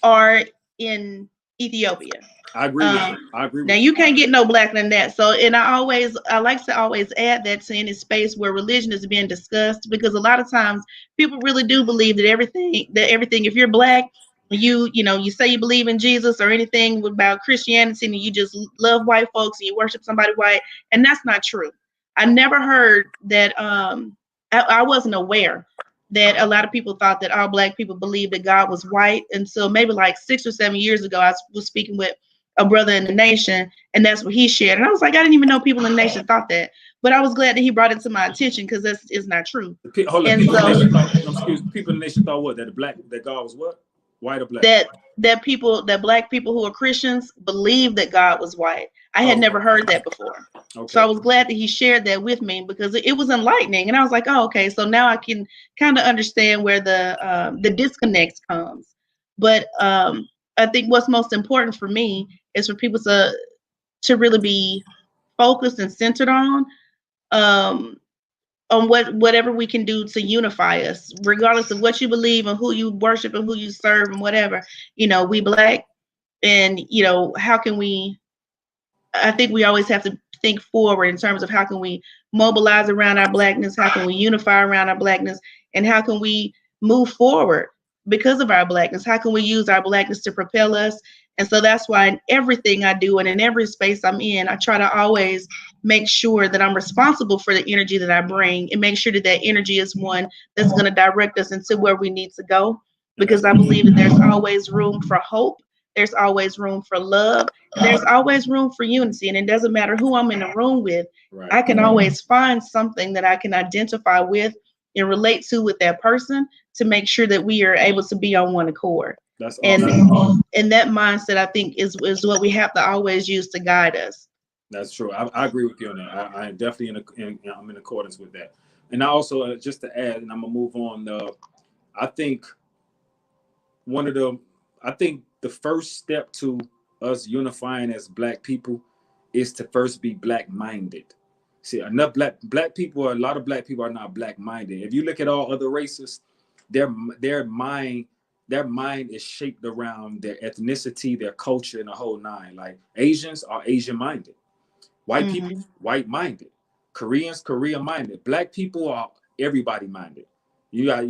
are in Ethiopia. I agree with you. Now you can't get no Black than that. So, and I like to always add that to any space where religion is being discussed, because a lot of times people really do believe that everything, if you're Black, you say you believe in Jesus or anything about Christianity, and you just love white folks and you worship somebody white, and that's not true. I never heard that. I wasn't aware that a lot of people thought that all Black people believed that God was white until maybe like 6 or 7 years ago. I was speaking with a brother in the nation, and that's what he shared. And I was like, I didn't even know people in the nation thought that. But I was glad that he brought it to my attention, because that's is not true. People in the nation thought what? That God was what? White or Black? That Black people who are Christians believe that God was white. I had never heard that before. Okay. So I was glad that he shared that with me, because it was enlightening. And I was like, oh, okay. So now I can kind of understand where the disconnect comes. But I think what's most important for me is for people to really be focused and centered on whatever we can do to unify us, regardless of what you believe and who you worship and who you serve and whatever. We Black, and how can we? I think we always have to think forward in terms of how can we mobilize around our Blackness, how can we unify around our Blackness, and how can we move forward because of our Blackness? How can we use our Blackness to propel us? And so that's why in everything I do and in every space I'm in, I try to always make sure that I'm responsible for the energy that I bring, and make sure that energy is one that's going to direct us into where we need to go. Because I believe that there's always room for hope. There's always room for love. There's always room for unity. And it doesn't matter who I'm in the room with. Right. I can always find something that I can identify with and relate to with that person, to make sure that we are able to be on one accord. That's awesome. And that mindset, I think, is what we have to always use to guide us. That's true. I agree with you on that. I am definitely I'm in accordance with that. And I also, just to add, and I'm gonna move on. I think the first step to us unifying as Black people is to first be Black-minded. See, enough black people, a lot of Black people are not Black-minded. If you look at all other races, their mind is shaped around their ethnicity, their culture, and the whole nine. Like Asians are Asian-minded. White people, white-minded. Koreans, Korean-minded. Black people are everybody-minded. You got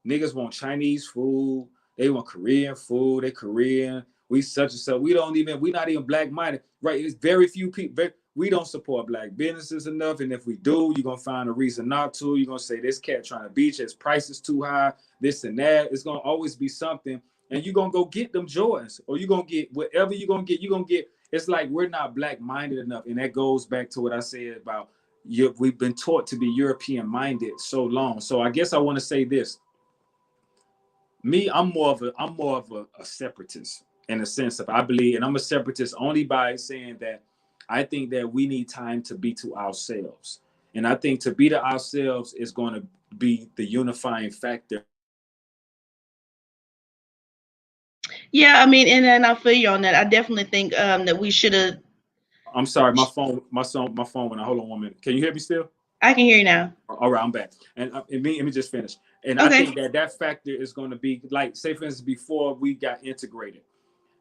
niggas want Chinese food. They want Korean food. They Korean. We such and such. We're not even Black-minded. Right? It's very few people. We don't support Black businesses enough. And if we do, you're going to find a reason not to. You're going to say this cat trying to beat you. His price is too high. This and that. It's going to always be something and you're gonna go get them Jordans, or you're gonna get whatever you're gonna get. It's like we're not black-minded enough, and that goes back to what I said about we've been taught to be European-minded so long. So I guess I want to say this. Me, I'm more of a separatist in a sense of I believe, and I'm a separatist only by saying that I think that we need time to be to ourselves. And I think to be to ourselves is going to be the unifying factor. Yeah, I mean, and I feel you on that. I definitely think that we should have. I'm sorry, my phone went out. Hold on 1 minute. Can you hear me still? I can hear you now. All right, I'm back. And let me just finish. And Okay. I think that factor is going to be like, say for instance, before we got integrated.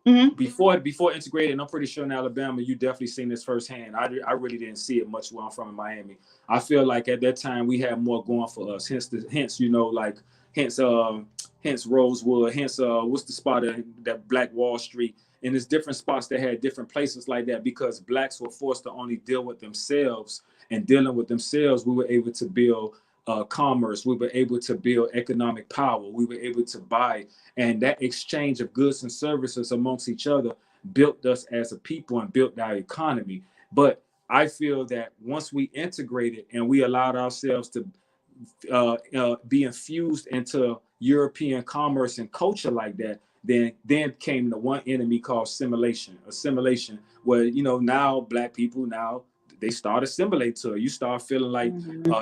Mm-hmm. Before integrated, and I'm pretty sure in Alabama, you definitely seen this firsthand. I really didn't see it much where I'm from in Miami. I feel like at that time we had more going for us. Hence, you know, like hence Rosewood, hence what's the spot that Black Wall Street, and there's different spots that had different places like that because blacks were forced to only deal with themselves, and dealing with themselves, we were able to build commerce. We were able to build economic power. We were able to buy, and that exchange of goods and services amongst each other built us as a people and built our economy. But I feel that once we integrated and we allowed ourselves to be infused into European commerce and culture like that, then came the one enemy called assimilation, where, you know, now black people now they start assimilate to it. You start feeling like,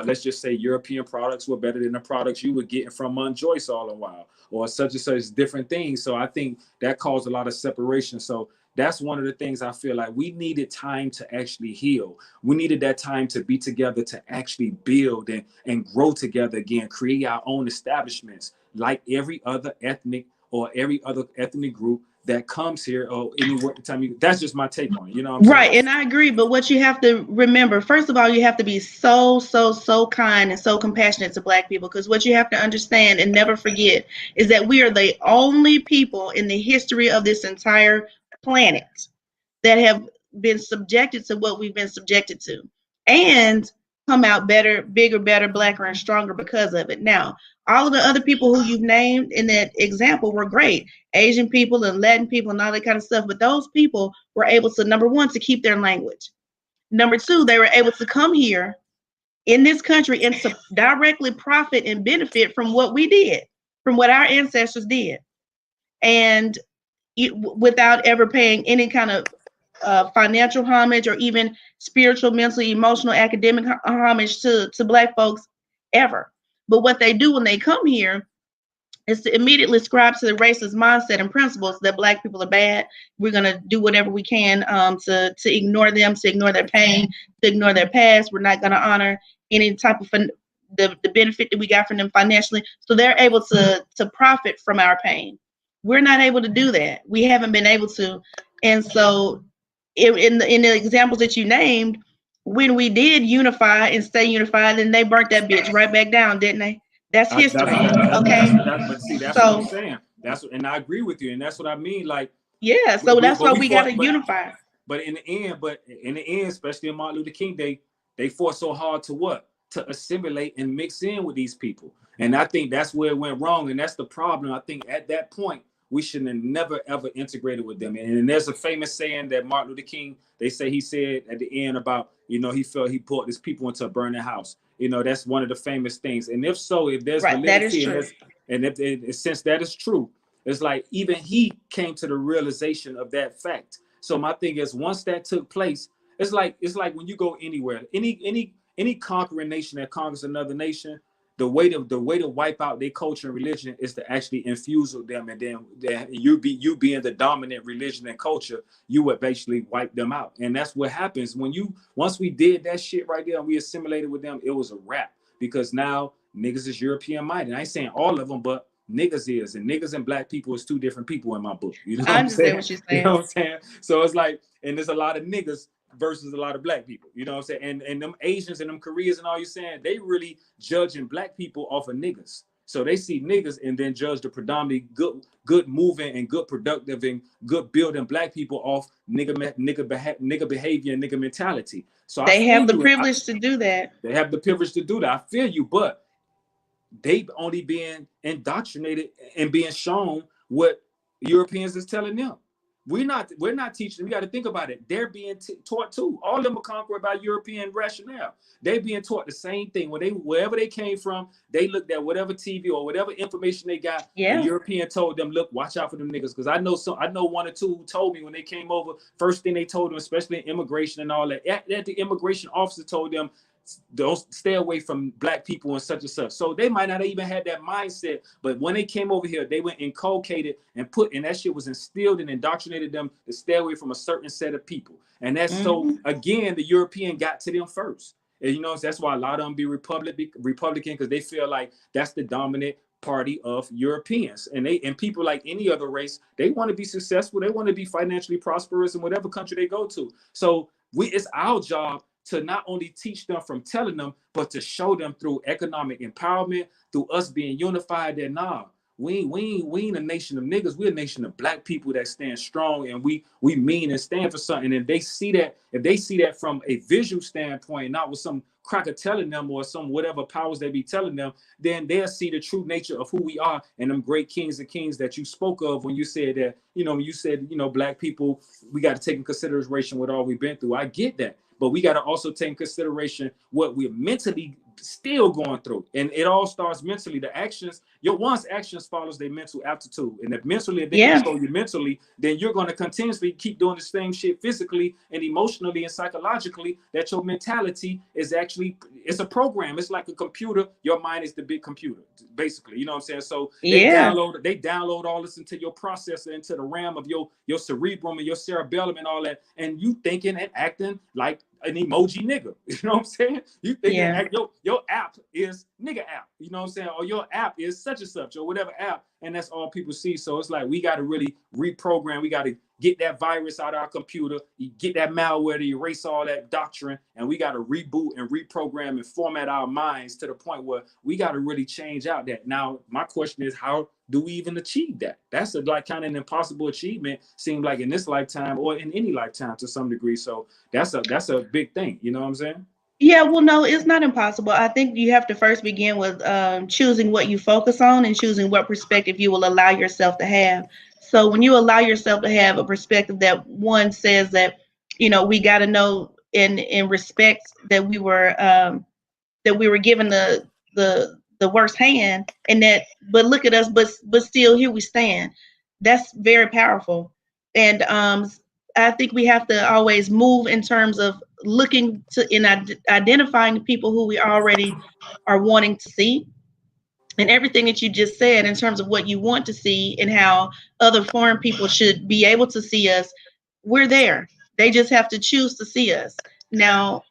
let's just say European products were better than the products you were getting from Joyce all the while, or such and such different things. So I think that caused a lot of separation. So that's one of the things I feel like we needed time to actually heal. We needed that time to be together, to actually build and grow together again, create our own establishments like every other ethnic or every other ethnic group that comes here, or any time. That's just my take on it. You know what I'm Right, saying? and I agree. But what you have to remember, first of all, you have to be so kind and so compassionate to Black people, because what you have to understand and never forget is that we are the only people in the history of this entire planet that have been subjected to what we've been subjected to, and come out better, bigger, better, blacker, and stronger because of it. Now, all of the other people who you've named in that example were great. Asian people and Latin people and all that kind of stuff. But those people were able to, number one, to keep their language. Number two, they were able to come here in this country and to directly profit and benefit from what we did, from what our ancestors did. And without ever paying any kind of financial homage or even spiritual, mental, emotional, academic homage to Black folks ever. But what they do when they come here is to immediately ascribe to the racist mindset and principles that Black people are bad. We're going to do whatever we can to ignore them, to ignore their pain, to ignore their past. We're not going to honor any type of the benefit that we got from them financially. So they're able to profit from our pain. We're not able to do that. We haven't been able to. And so in the examples that you named, when we did unify and stay unified, then they burnt that bitch right back down, didn't they? That's history. Okay. But see, that's what I'm saying. And I agree with you, and that's what I mean. Like, yeah. So that's why we got to unify. But in the end, especially in Martin Luther King Day, they fought so hard to assimilate and mix in with these people. And I think that's where it went wrong, and that's the problem. I think at that point we should have never ever integrated with them. And there's a famous saying that Martin Luther King, they say he said at the end about, you know, he felt he brought his people into a burning house. You know, that's one of the famous things. And if so, if there's validity, and since that is true, it's like even he came to the realization of that fact. So my thing is, once that took place, it's like when you go anywhere, any conquering nation that conquers another nation, the way to wipe out their culture and religion is to actually infuse with them, and then you being the dominant religion and culture, you would basically wipe them out. And that's what happens once we did that shit right there and we assimilated with them, it was a wrap, because now niggas is European minded. I ain't saying all of them, but niggas is, and niggas and Black people is two different people in my book. You know what I'm saying? What you're saying. You know what I'm saying? So it's like, and there's a lot of niggas versus a lot of Black people, you know what I'm saying? And them Asians and them Koreans and all you saying, they really judging Black people off of niggas. So they see niggas and then judge the predominantly good moving and good productive and good building Black people off nigga behavior and nigga mentality. So they have the privilege to do that. They have the privilege to do that. I feel you, but they only being indoctrinated and being shown what Europeans is telling them. We're not teaching. We got to think about it. They're being taught too. All of them are conquered by European rationale. They're being taught the same thing. Wherever they came from, they looked at whatever TV or whatever information they got. Yeah. The European told them, look, watch out for them niggas. Because I know one or two who told me when they came over, first thing they told them, especially in immigration and all that, the immigration officer told them, don't stay away from black people and such and such. So they might not even had that mindset, but when they came over here, they went inculcated and that shit was instilled and indoctrinated them to stay away from a certain set of people. And that's so again, the European got to them first. And that's why a lot of them be Republican because they feel like that's the dominant party of Europeans. And people like any other race, they want to be successful, they want to be financially prosperous in whatever country they go to. So it's our job to not only teach them from telling them, but to show them through economic empowerment, through us being unified that we ain't a nation of niggas. We're a nation of black people that stand strong and we mean and stand for something. And if they see that from a visual standpoint, not with some cracker telling them or some whatever powers they be telling them, then they'll see the true nature of who we are and them great kings and kings that you spoke of when you said that, when you said, black people, we got to take in consideration what all we've been through. I get that. But we got to also take in consideration what we're mentally still going through. And it all starts mentally. The actions, one's actions follows their mental aptitude. And if mentally they control you mentally, then you're going to continuously keep doing the same shit physically and emotionally and psychologically, that your mentality is actually, it's a program. It's like a computer. Your mind is the big computer, basically. You know what I'm saying? So they download all this into your processor, into the RAM of your cerebrum and your cerebellum and all that. And you thinking and acting like an emoji nigga. You know what I'm saying? You think your app is nigga app. You know what I'm saying? Or your app is such and such or whatever app. And that's all people see. So it's like we got to really reprogram. We got to get that virus out of our computer, get that malware to erase all that doctrine, and we got to reboot and reprogram and format our minds to the point where we got to really change out that. Now, my question is, how do we even achieve that? That's kind of an impossible achievement, seems like in this lifetime or in any lifetime to some degree. So that's a big thing. You know what I'm saying? Yeah, well, no, it's not impossible. I think you have to first begin with choosing what you focus on and choosing what perspective you will allow yourself to have. So when you allow yourself to have a perspective that one says that, we got to know in respect that we were given the worst hand, and that, but look at us, but still here we stand. That's very powerful. And I think we have to always move in terms of looking to identifying people who we already are wanting to see, and everything that you just said in terms of what you want to see and how other foreign people should be able to see us. We're there. They just have to choose to see us. Now,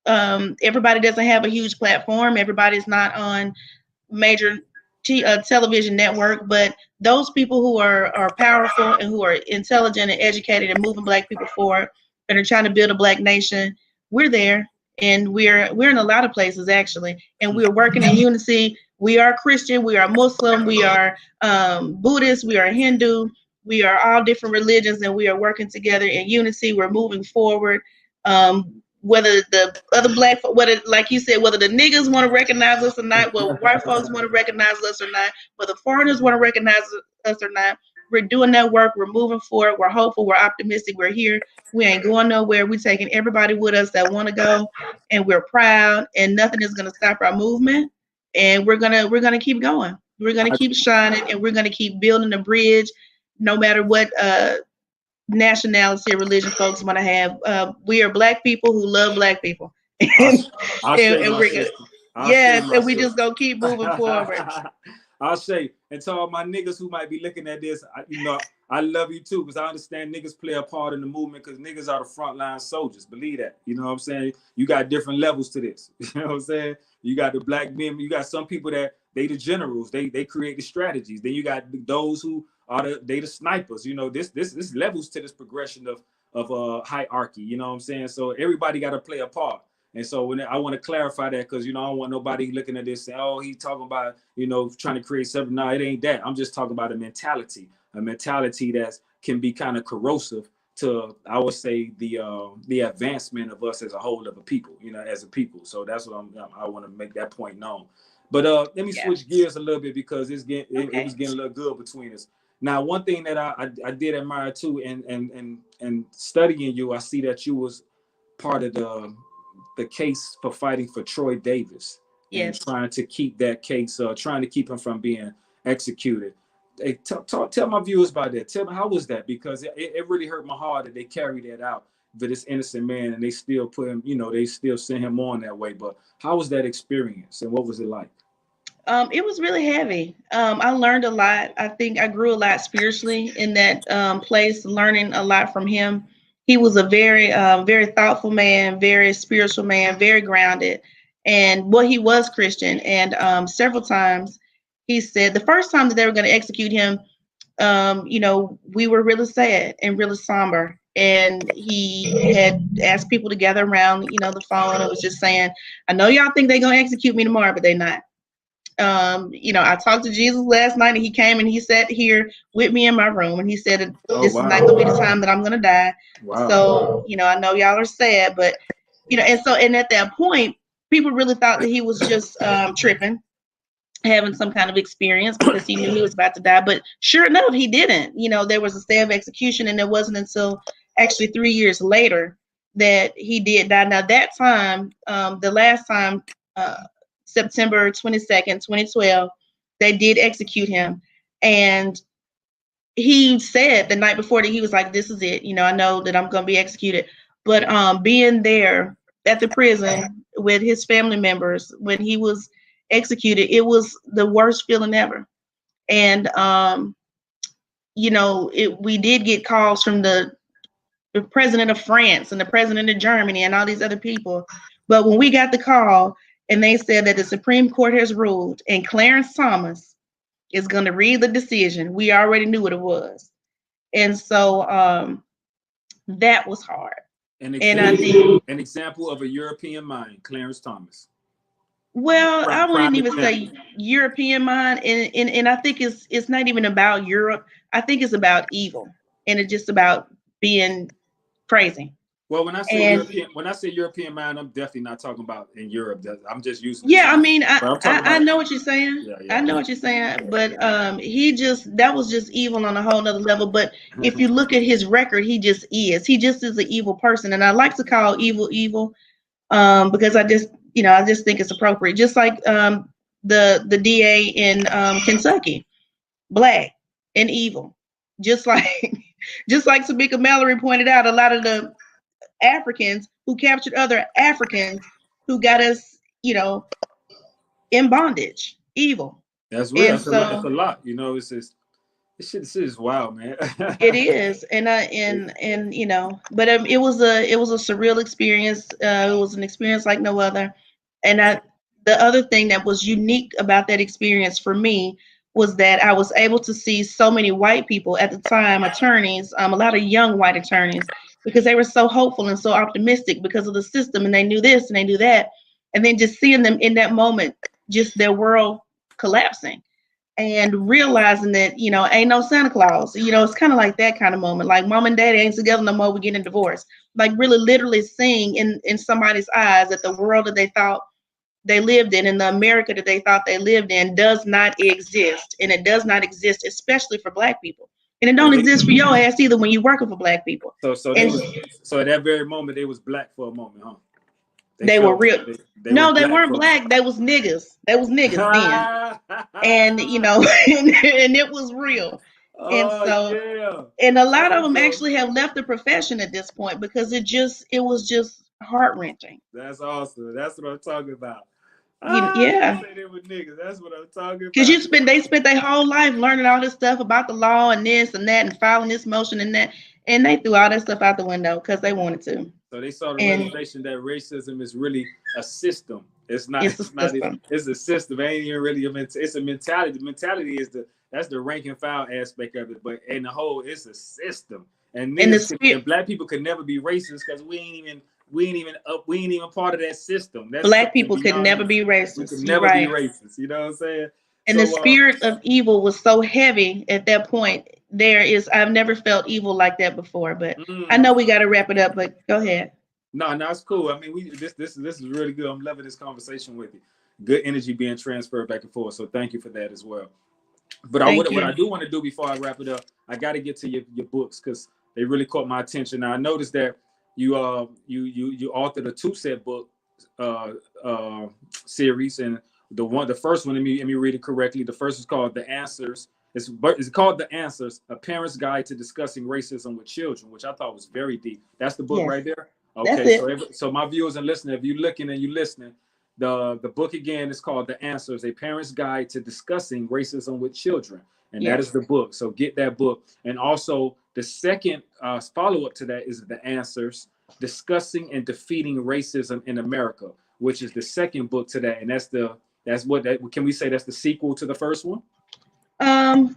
everybody doesn't have a huge platform. Everybody's not on major television network, but those people who are powerful and who are intelligent and educated and moving black people forward and are trying to build a black nation, we're there. And we're in a lot of places actually, and we're working in unity. We are Christian, we are Muslim, we are Buddhist, we are Hindu, we are all different religions, and we are working together in unity. We're moving forward. Whether the other whether, like you said, whether the niggas want to recognize us or not, whether white folks want to recognize us or not, whether foreigners want to recognize us or not, we're doing that work. We're moving forward. We're hopeful. We're optimistic. We're here. We ain't going nowhere. We're taking everybody with us that want to go, and we're proud. And nothing is going to stop our movement. And we're gonna keep going. We're gonna keep shining, and we're gonna keep building a bridge, no matter what nationality or religion folks want to have. We are black people who love black people. And we just gonna keep moving forward. I'll say, and to all my niggas who might be looking at this, I love you too, because I understand niggas play a part in the movement, because niggas are the frontline soldiers. Believe that. You know what I'm saying? You got different levels to this. You know what I'm saying? You got the black men. You got some people that they the generals. They create the strategies. Then you got those who are the snipers. This levels to this progression of hierarchy. You know what I'm saying? So everybody got to play a part. And so I want to clarify that, because I don't want nobody looking at this saying, oh, he's talking about trying to create something. No, it ain't that. I'm just talking about a mentality that can be kind of corrosive to, I would say, the advancement of us as a whole of a people, as a people. So that's what I want to make that point known. But let me switch gears a little bit, because it was getting a little good between us. Now, one thing that I did admire too, and studying you, I see that you was part of the case for fighting for Troy Davis and Yes. trying to keep that case, trying to keep him from being executed. Hey, tell my viewers about that. Tell me, how was that? Because it really hurt my heart that they carried that out for this innocent man, and they still put him, they still sent him on that way. But how was that experience, and what was it like? It was really heavy. I learned a lot. I think I grew a lot spiritually in that place, learning a lot from him. He was a very thoughtful man, very spiritual man, very grounded, and well, he was Christian. And several times he said the first time that they were going to execute him, we were really sad and really somber. And he had asked people to gather around, the phone, and was just saying, "I know y'all think they're going to execute me tomorrow, but they're not." I talked to Jesus last night, and he came and he sat here with me in my room, and he said, Oh, "This is wow. not gonna be the time that I'm gonna die." Wow. So, I know y'all are sad, but and at that point, people really thought that he was just tripping, having some kind of experience because he knew he was about to die. But sure enough, he didn't. There was a stay of execution, and it wasn't until actually 3 years later that he did die. Now that time, the last time, September 22nd, 2012, they did execute him. And he said the night before that he was like, "This is it. I know that I'm going to be executed." But being there at the prison with his family members when he was executed, it was the worst feeling ever. And we did get calls from the president of France and the president of Germany and all these other people. But when we got the call and they said that the Supreme Court has ruled and Clarence Thomas is going to read the decision, we already knew what it was. And so that was hard. An example of a European mind, Clarence Thomas. Well, I wouldn't even say European mind, and I think it's not even about Europe. I think it's about evil, and it's just about being crazy. Well, when I say European mind, I'm definitely not talking about in Europe. I'm just using. Yeah, I mean, I know what you're saying. Yeah. I know what you're saying, but that was just evil on a whole nother level. But if you look at his record, he just is an evil person, and I like to call evil evil, because I just think it's appropriate. Just like the DA in Kentucky, black and evil, just like Tamika Mallory pointed out, a lot of the Africans who captured other Africans who got us, in bondage, evil. That's real. That's a lot. It's just this shit is wild, man. It is, and but it was a surreal experience. It was an experience like no other. And the other thing that was unique about that experience for me was that I was able to see so many white people at the time, attorneys, a lot of young white attorneys, because they were so hopeful and so optimistic because of the system, and they knew this and they knew that, and then just seeing them in that moment, just their world collapsing, and realizing that ain't no Santa Claus. It's kind of like that kind of moment, like mom and daddy ain't together no more, we're getting a divorce. Like really literally seeing in somebody's eyes that the world that they thought they lived in and the America that they thought they lived in does not exist. And it does not exist, especially for black people. And it don't exist for your ass either when you're working for black people. So at that very moment, they was black for a moment, huh? They were real. They weren't black. They was niggas. They was niggas then. And and it was real. And and a lot of them actually have left the profession at this point because it was just heart-wrenching. That's awesome. That's what I'm talking about. Yeah. Say they were niggas. That's what I'm talking about. Because they spent their whole life learning all this stuff about the law and this and that and filing this motion and that, and they threw all that stuff out the window because they wanted to. So they saw the realization that racism is really a system. It's not. It's a system. It ain't even really it's a mentality. The mentality is that's the rank and file aspect of it. But in the whole, it's a system. And black people could never be racist because we ain't even part of that system. Black people could never be racist. We could never be racist. You know what I'm saying? And the spirit of evil was so heavy at that point. I've never felt evil like that before. But I know we got to wrap it up. But go ahead. No, it's cool. I mean, this is really good. I'm loving this conversation with you. Good energy being transferred back and forth. So thank you for that as well. But Thank what I you. do want to do before I wrap it up, I got to get to your books because they really caught my attention. Now I noticed that you authored a 2-set book uh, uh, series, and the first one, let me read it correctly. The first is called The Answers. It's called The Answers: A Parent's Guide to Discussing Racism with Children, which I thought was very deep. That's the book Yes, right there. that's Okay, it. so my viewers and listeners, if you're looking and you listening, the book again is called The Answers: A Parent's Guide to Discussing Racism with Children, and that is Yes. the book. So get that book, and also the second follow up to that is The Answers: Discussing and Defeating Racism in America, which is the second book to that, and that's what that can we say that's the sequel to the first one, Um,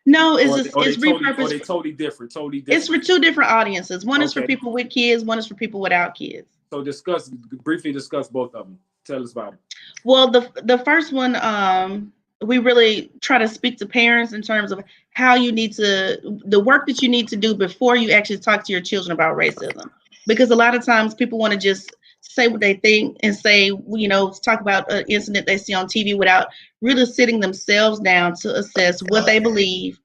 no, or it's they repurposed. totally different, totally It's for different. two different audiences. One is for Okay, people with kids. One is for people without kids. so briefly discuss both of them. Tell us about it. Well, the first one, we really try to speak to parents in terms of how you need to the work that you need to do before you actually talk to your children about racism, because a lot of times people want to just say what they think and say, talk about an incident they see on TV without really sitting themselves down to assess what they believe,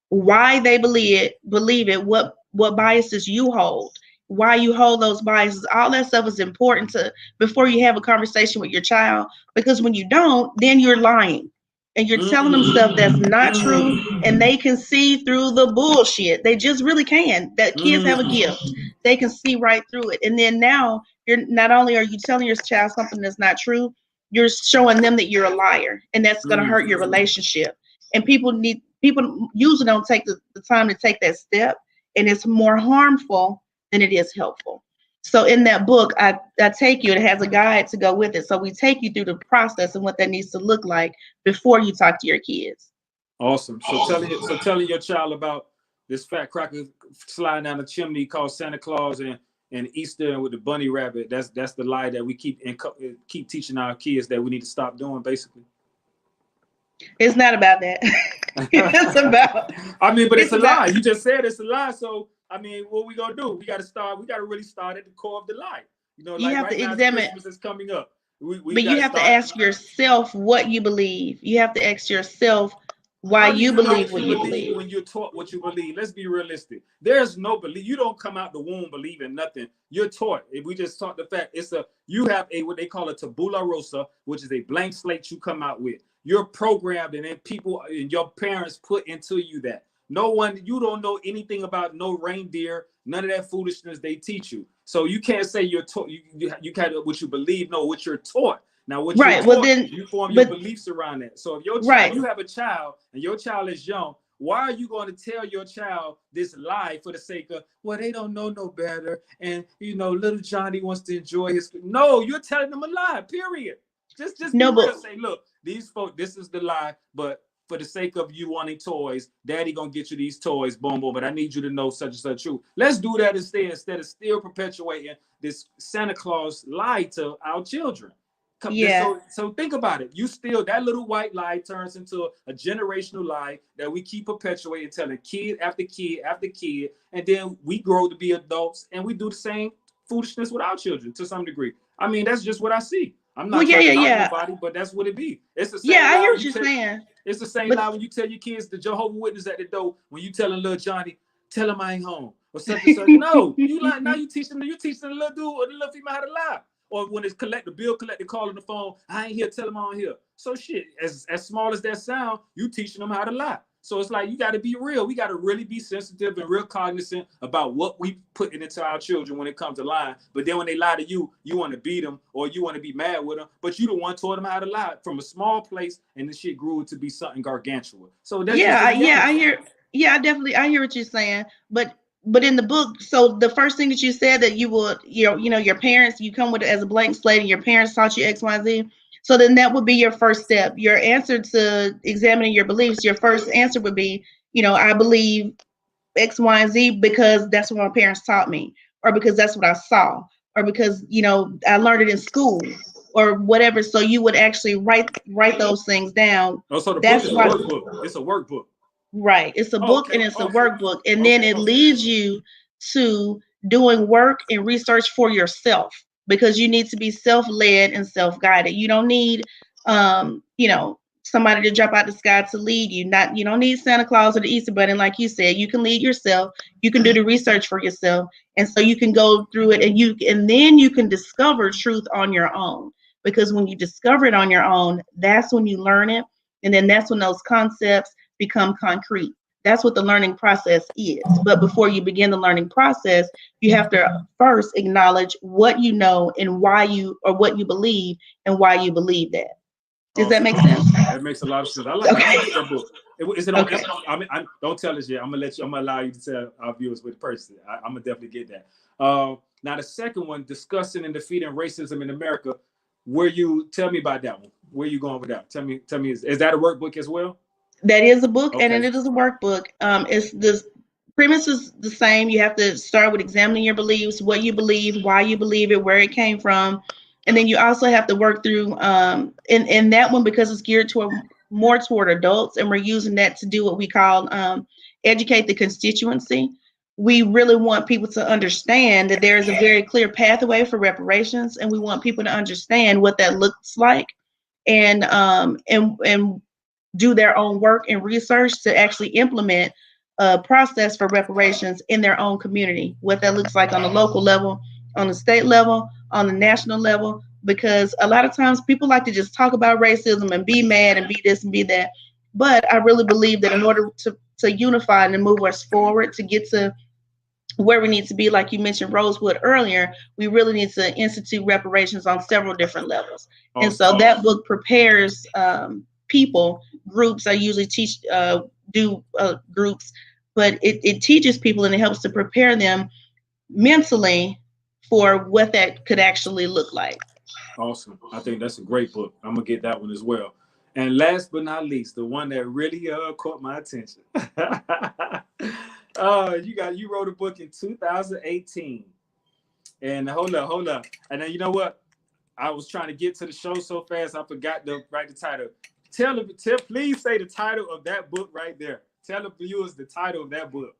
why they believe it, what biases you hold, why you hold those biases. All that stuff is important to before you have a conversation with your child, because when you don't, then you're lying and you're telling them stuff that's Mm, not true, and mm, they can see through the bullshit. They just really can. That kids have a mm, gift. They can see right through it. And then now you're not only are you telling your child something that's not true, you're showing them that you're a liar, and that's going to hurt your mm. relationship. And people usually don't take the time to take that step, and it's more harmful than it is helpful. So in that book, I take you, it has a guide to go with it. So we take you through the process and what that needs to look like before you talk to your kids. Awesome. So telling your child about this fat cracker sliding down the chimney called Santa Claus and Easter and with the bunny rabbit. That's the lie that we keep teaching our kids that we need to stop doing. Basically, It's not about that. it's about I mean, but it's it's a about lie. You just said it's a lie. So I mean, what we gonna do? We got to start. We got to really start at the core of the lie. you Like have right to now, as examine, Christmas is coming up, we but got you to have to start. ask yourself what you believe. You have to ask yourself why How do you you know believe what what you you believe believe. when you're taught what you believe? Let's be realistic. There's no belief. You don't come out the womb believing nothing. You're taught. If we just talk the fact, you have a what they call a tabula rosa, which is a blank slate you come out with. You're programmed, and then people and your parents put into you that. No one, you don't know anything about no reindeer, none of that foolishness they teach you. So you can't say you're taught. You kind of what you believe. No, what you're taught. Now, what you're Right. Well, taught, then, you form your but beliefs around that. So if your child, right. you have a child, and your child is young, why are you going to tell your child this lie for the sake of, well, they don't know no better, and little Johnny wants to enjoy his? No, you're telling them a lie. Period. Just be No, real. but Say, look, these folks, this is the lie, but for the sake of you wanting toys, daddy gonna get you these toys, boom, boom. But I need you to know such and such true. Let's do that instead of still perpetuating this Santa Claus lie to our children. yeah. So think about it. You still that little white lie turns into a generational lie that we keep perpetuating, telling kid after kid after kid, and then we grow to be adults and we do the same foolishness with our children to some degree. I mean, that's just what I see. I'm Well, not yeah, trying yeah, to knock yeah. nobody, but that's what it be. It's the Yeah, same I lie hear when what you you're tell. saying. It's the same But lie when you tell your kids the Jehovah Witness at the door when you telling little Johnny, tell him I ain't home or such and such. No, you like now you teaching the little dude or the little female how to lie. Or when it's the bill collector calling the phone, I ain't here, tell him I'm here. So shit, as small as that sound, you teaching them how to lie. So it's like you got to be real. We got to really be sensitive and real cognizant about what we put into our children when it comes to lying. But then when they lie to you, you want to beat them or you want to be mad with them. But you the one taught them how to lie from a small place, and the shit grew to be something gargantuan. So that's just yeah, the yeah, I reality. hear. Yeah, I hear what you're saying. But in the book, so the first thing that you said that you would, your parents, you come with it as a blank slate, and your parents taught you X, Y, Z. So then that would be your first step. Your answer to examining your beliefs, your first answer would be, I believe X, Y, and Z because that's what my parents taught me, or because that's what I saw, or because I learned it in school, or whatever. So you would actually write those things down. Oh, so the book That's is a why. workbook. It's a workbook. Right. It's a Oh, book and okay, it's a awesome. workbook. And then Okay, it awesome. leads you to doing work and research for yourself, because you need to be self-led and self-guided. You don't need somebody to drop out the sky to lead you. Not, you don't need Santa Claus or the Easter Bunny, like you said. You can lead yourself. You can do the research for yourself, and so you can go through it, and then you can discover truth on your own. Because when you discover it on your own, that's when you learn it, and then that's when those concepts become concrete. That's what the learning process is. But before you begin the learning process, you have to first acknowledge what you know and why you, or what you believe and why you believe that. Does that make sense? That makes a lot of sense. I like that book. Is it on? Okay. Don't tell us yet. I'm gonna allow you to tell our viewers with person. I'm gonna definitely get that. Now the second one, discussing and defeating racism in America. Tell me about that one? Where you going with that? Tell me. Is that a workbook as well? That is a book, Okay. and it is a workbook. It's the premise is the same. You have to start with examining your beliefs, what you believe, why you believe it, where it came from, and then you also have to work through. In that one, because it's geared more toward adults, and we're using that to do what we call educate the constituency. We really want people to understand that there is a very clear pathway for reparations, and we want people to understand what that looks like, and do their own work and research to actually implement a process for reparations in their own community, what that looks like on the local level, on the state level, on the national level, because a lot of times people like to just talk about racism and be mad and be this and be that. But I really believe that in order to unify and move us forward, to get to where we need to be, like you mentioned Rosewood earlier, we really need to institute reparations on several different levels. Awesome. And so that book prepares people, groups. I usually do groups, but it teaches people, and it helps to prepare them mentally for what that could actually look like. Awesome. I think that's a great book. I'm gonna get that one as well. And last but not least, the one that really caught my attention. You wrote a book in 2018. And hold up. And then you know what? I was trying to get to the show so fast I forgot to write the title. Please say the title of that book right there. Tell the viewers the title of that book.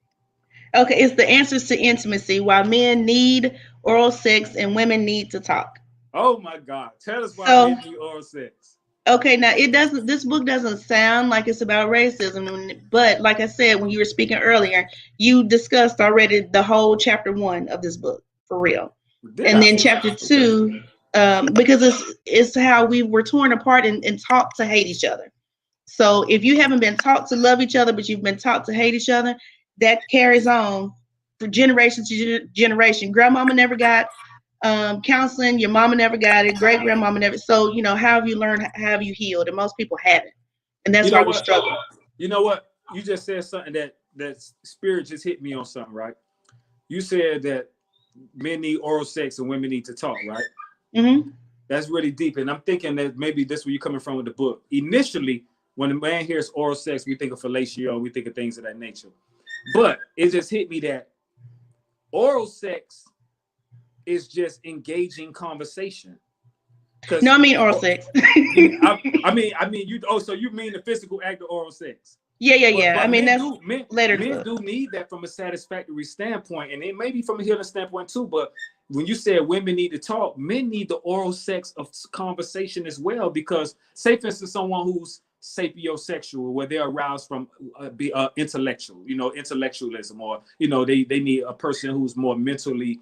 Okay, it's The Answers to Intimacy: Why Men Need Oral Sex and Women Need to Talk. Oh my God. Tell us why men need oral sex. Okay, now this book doesn't sound like it's about racism, but like I said, when you were speaking earlier, you discussed already the whole chapter 1 of this book, for real. And then chapter 2, because it's how we were torn apart and taught to hate each other. So if you haven't been taught to love each other, but you've been taught to hate each other, that carries on for generation to generation. Grandmama never got counseling, your mama never got it, great grandmama never. So, how have you learned, how have you healed? And most people haven't. And that's why we struggle. You know what? You just said something that spirit just hit me on something, right? You said that men need oral sex and women need to talk, right? Mm-hmm. That's really deep. And I'm thinking that maybe that's where you're coming from with the book. Initially, when a man hears oral sex, we think of fellatio, we think of things of that nature. But it just hit me that oral sex is just engaging conversation. No, I mean oral sex. I mean you. Oh, so you mean the physical act of oral sex? Yeah. But I mean, that's later. Men do need that from a satisfactory standpoint, and it may be from a healing standpoint too. But when you said women need to talk, men need the oral sex of conversation as well. Because, say for instance, someone who's sapiosexual, where they're aroused from intellectual, intellectualism, or they need a person who's more mentally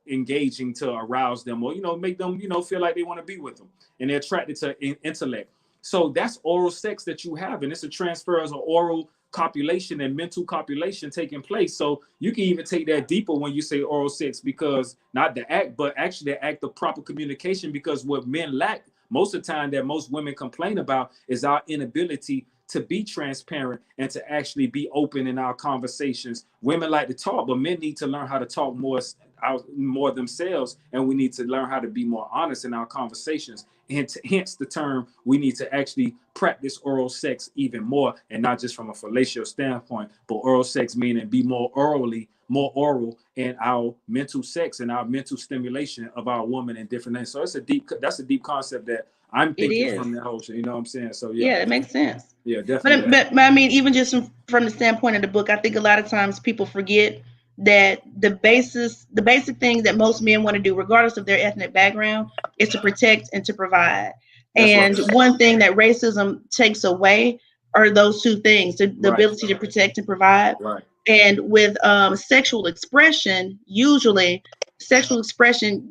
engaging to arouse them, or make them feel like they want to be with them, and they're attracted to intellect. So that's oral sex that you have, and it's a transfer of oral copulation and mental copulation taking place. So you can even take that deeper when you say oral sex, because not the act, but actually the act of proper communication. Because what men lack most of the time, that most women complain about, is our inability to be transparent and to actually be open in our conversations. Women like to talk, but men need to learn how to talk more themselves, and we need to learn how to be more honest in our conversations. And hence the term, we need to actually practice oral sex even more, and not just from a fellatio standpoint, but oral sex meaning be more oral in our mental sex and our mental stimulation of our woman and different things. So that's a deep concept that I'm thinking from the whole shit, you know what I'm saying? So yeah, it makes sense. Yeah, definitely. But I mean, even just from the standpoint of the book, I think a lot of times people forget that the basic thing that most men want to do, regardless of their ethnic background, is to protect and to provide. And one thing that racism takes away are those two things, the ability to protect and provide. Right. And with sexual expression, usually sexual expression,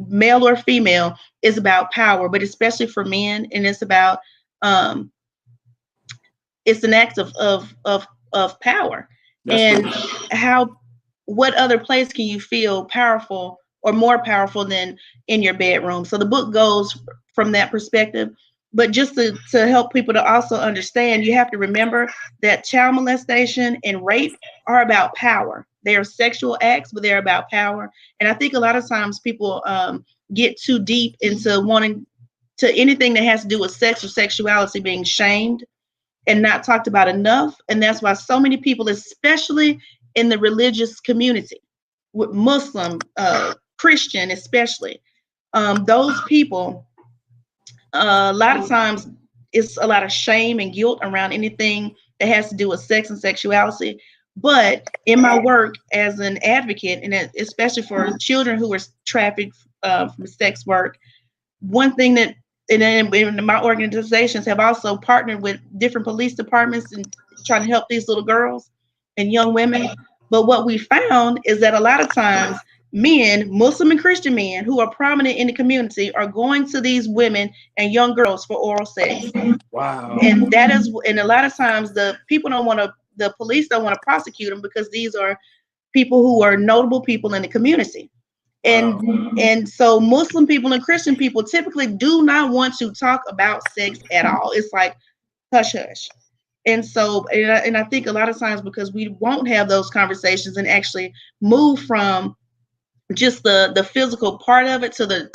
male or female, is about power, but especially for men, and it's about it's an act of power. And what other place can you feel powerful or more powerful than in your bedroom? So the book goes from that perspective. But just to help people to also understand, you have to remember that child molestation and rape are about power. They are sexual acts, but they're about power. And I think a lot of times people get too deep into wanting to anything that has to do with sex or sexuality being shamed and not talked about enough. And that's why so many people, especially in the religious community, with Muslim, Christian especially, those people, a lot of times it's a lot of shame and guilt around anything that has to do with sex and sexuality. But in my work as an advocate, and especially for children who are trafficked from sex work, one thing that and my organizations have also partnered with different police departments and trying to help these little girls and young women. But what we found is that a lot of times men, Muslim and Christian men who are prominent in the community, are going to these women and young girls for oral sex. Wow. And a lot of times the police don't want to prosecute them because these are people who are notable people in the community. And so Muslim people and Christian people typically do not want to talk about sex at all. It's like hush hush. And so, and I think a lot of times because we won't have those conversations and actually move from just the physical part of it to the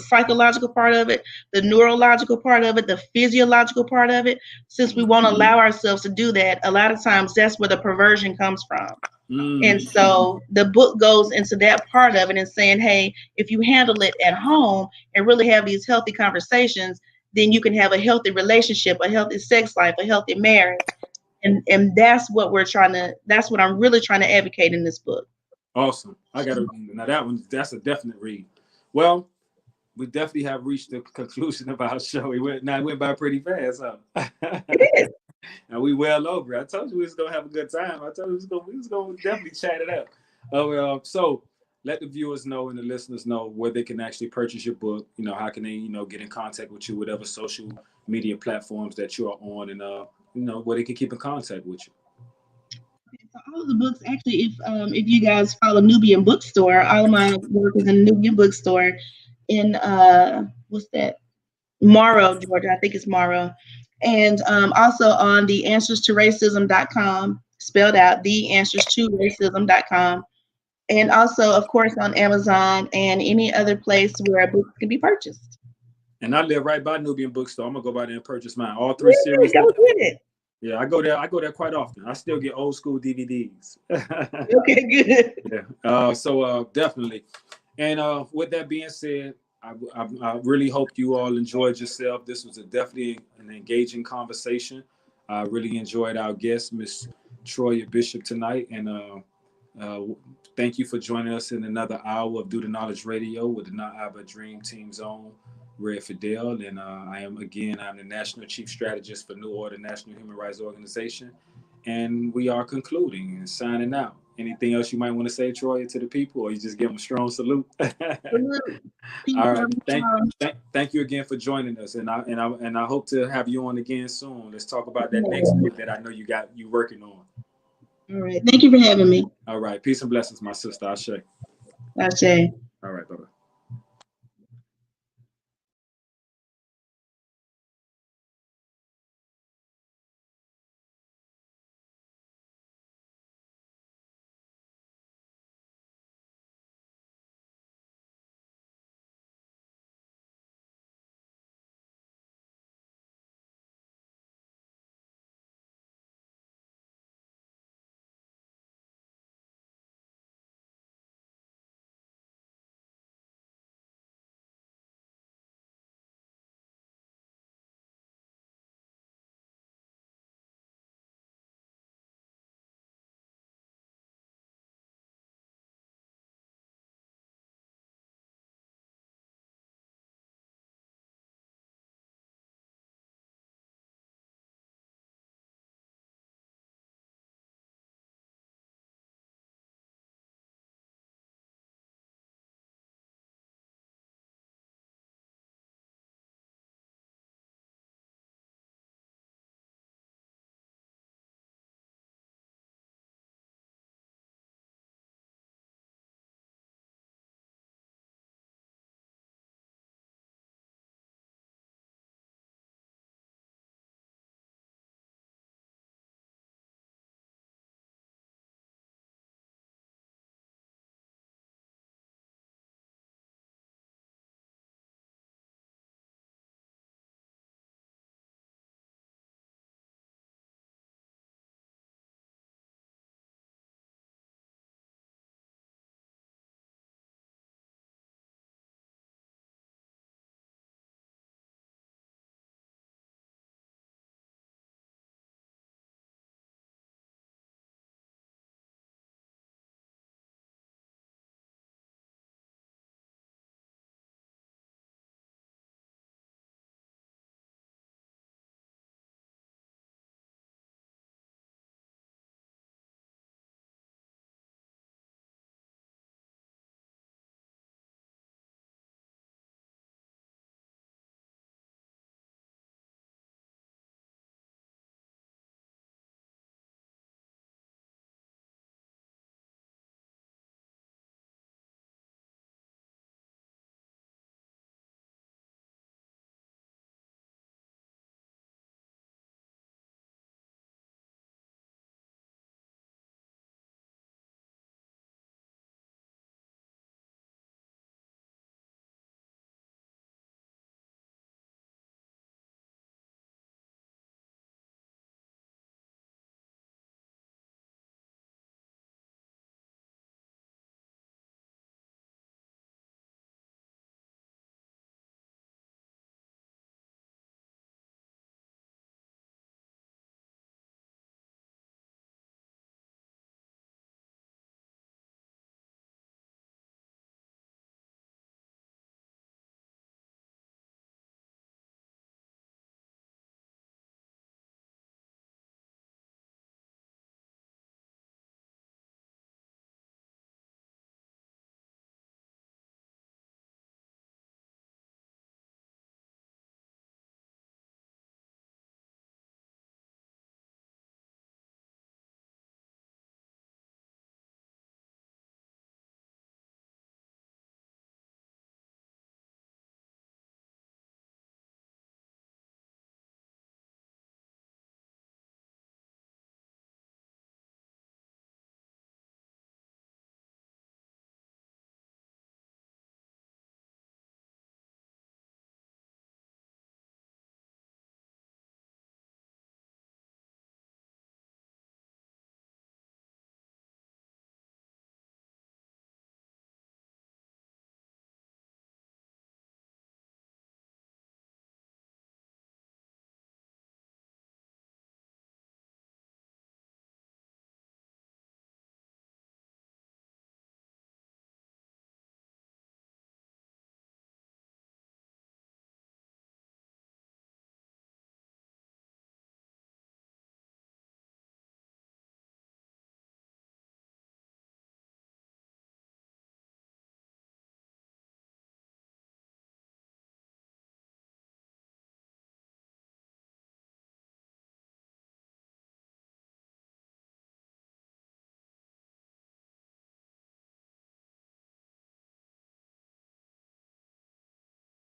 psychological part of it, the neurological part of it, the physiological part of it. Since we won't allow ourselves to do that, a lot of times that's where the perversion comes from. And so the book goes into that part of it and saying, hey, if you handle it at home and really have these healthy conversations, then you can have a healthy relationship, a healthy sex life, a healthy marriage. And that's what that's what I'm really trying to advocate in this book. Awesome. I got to now that's a definite read. Well, we definitely have reached the conclusion of our show. It went by pretty fast, huh? It is. And we well over. I told you we was gonna have a good time. I told you we was gonna definitely chat it up. So let the viewers know and the listeners know where they can actually purchase your book. How can they, get in contact with you, whatever social media platforms that you are on, and where they can keep in contact with you. So all of the books, actually, if you guys follow Nubian Bookstore, all of my work is in Nubian Bookstore in what's that? Morrow, Georgia. I think it's Morrow. And also on theanswerstoracism.com, spelled out theanswerstoracism.com. And also, of course, on Amazon and any other place where books can be purchased. And I live right by Nubian Bookstore. I'm gonna go by there and purchase mine. All 3 series. Go get it. Yeah, I go there quite often. I still get old school DVDs. Okay, good. Yeah. So definitely. And with that being said, I really hope you all enjoyed yourself. This was definitely an engaging conversation. I really enjoyed our guest, Miss Troya Bishop, tonight. And thank you for joining us in another hour of Do the Knowledge Radio with the Not I But Dream Team's own Red Fidel. And I'm the National Chief Strategist for New Order National Human Rights Organization. And we are concluding and signing out. Anything else you might want to say, Troya, to the people, or you just give them a strong salute? All right. Thank you again for joining us, and I hope to have you on again soon. Let's talk about that next book that I know you working on. All right. Thank you for having me. All right. Peace and blessings, my sister. Ashe. Ashe. All right. Bye-bye.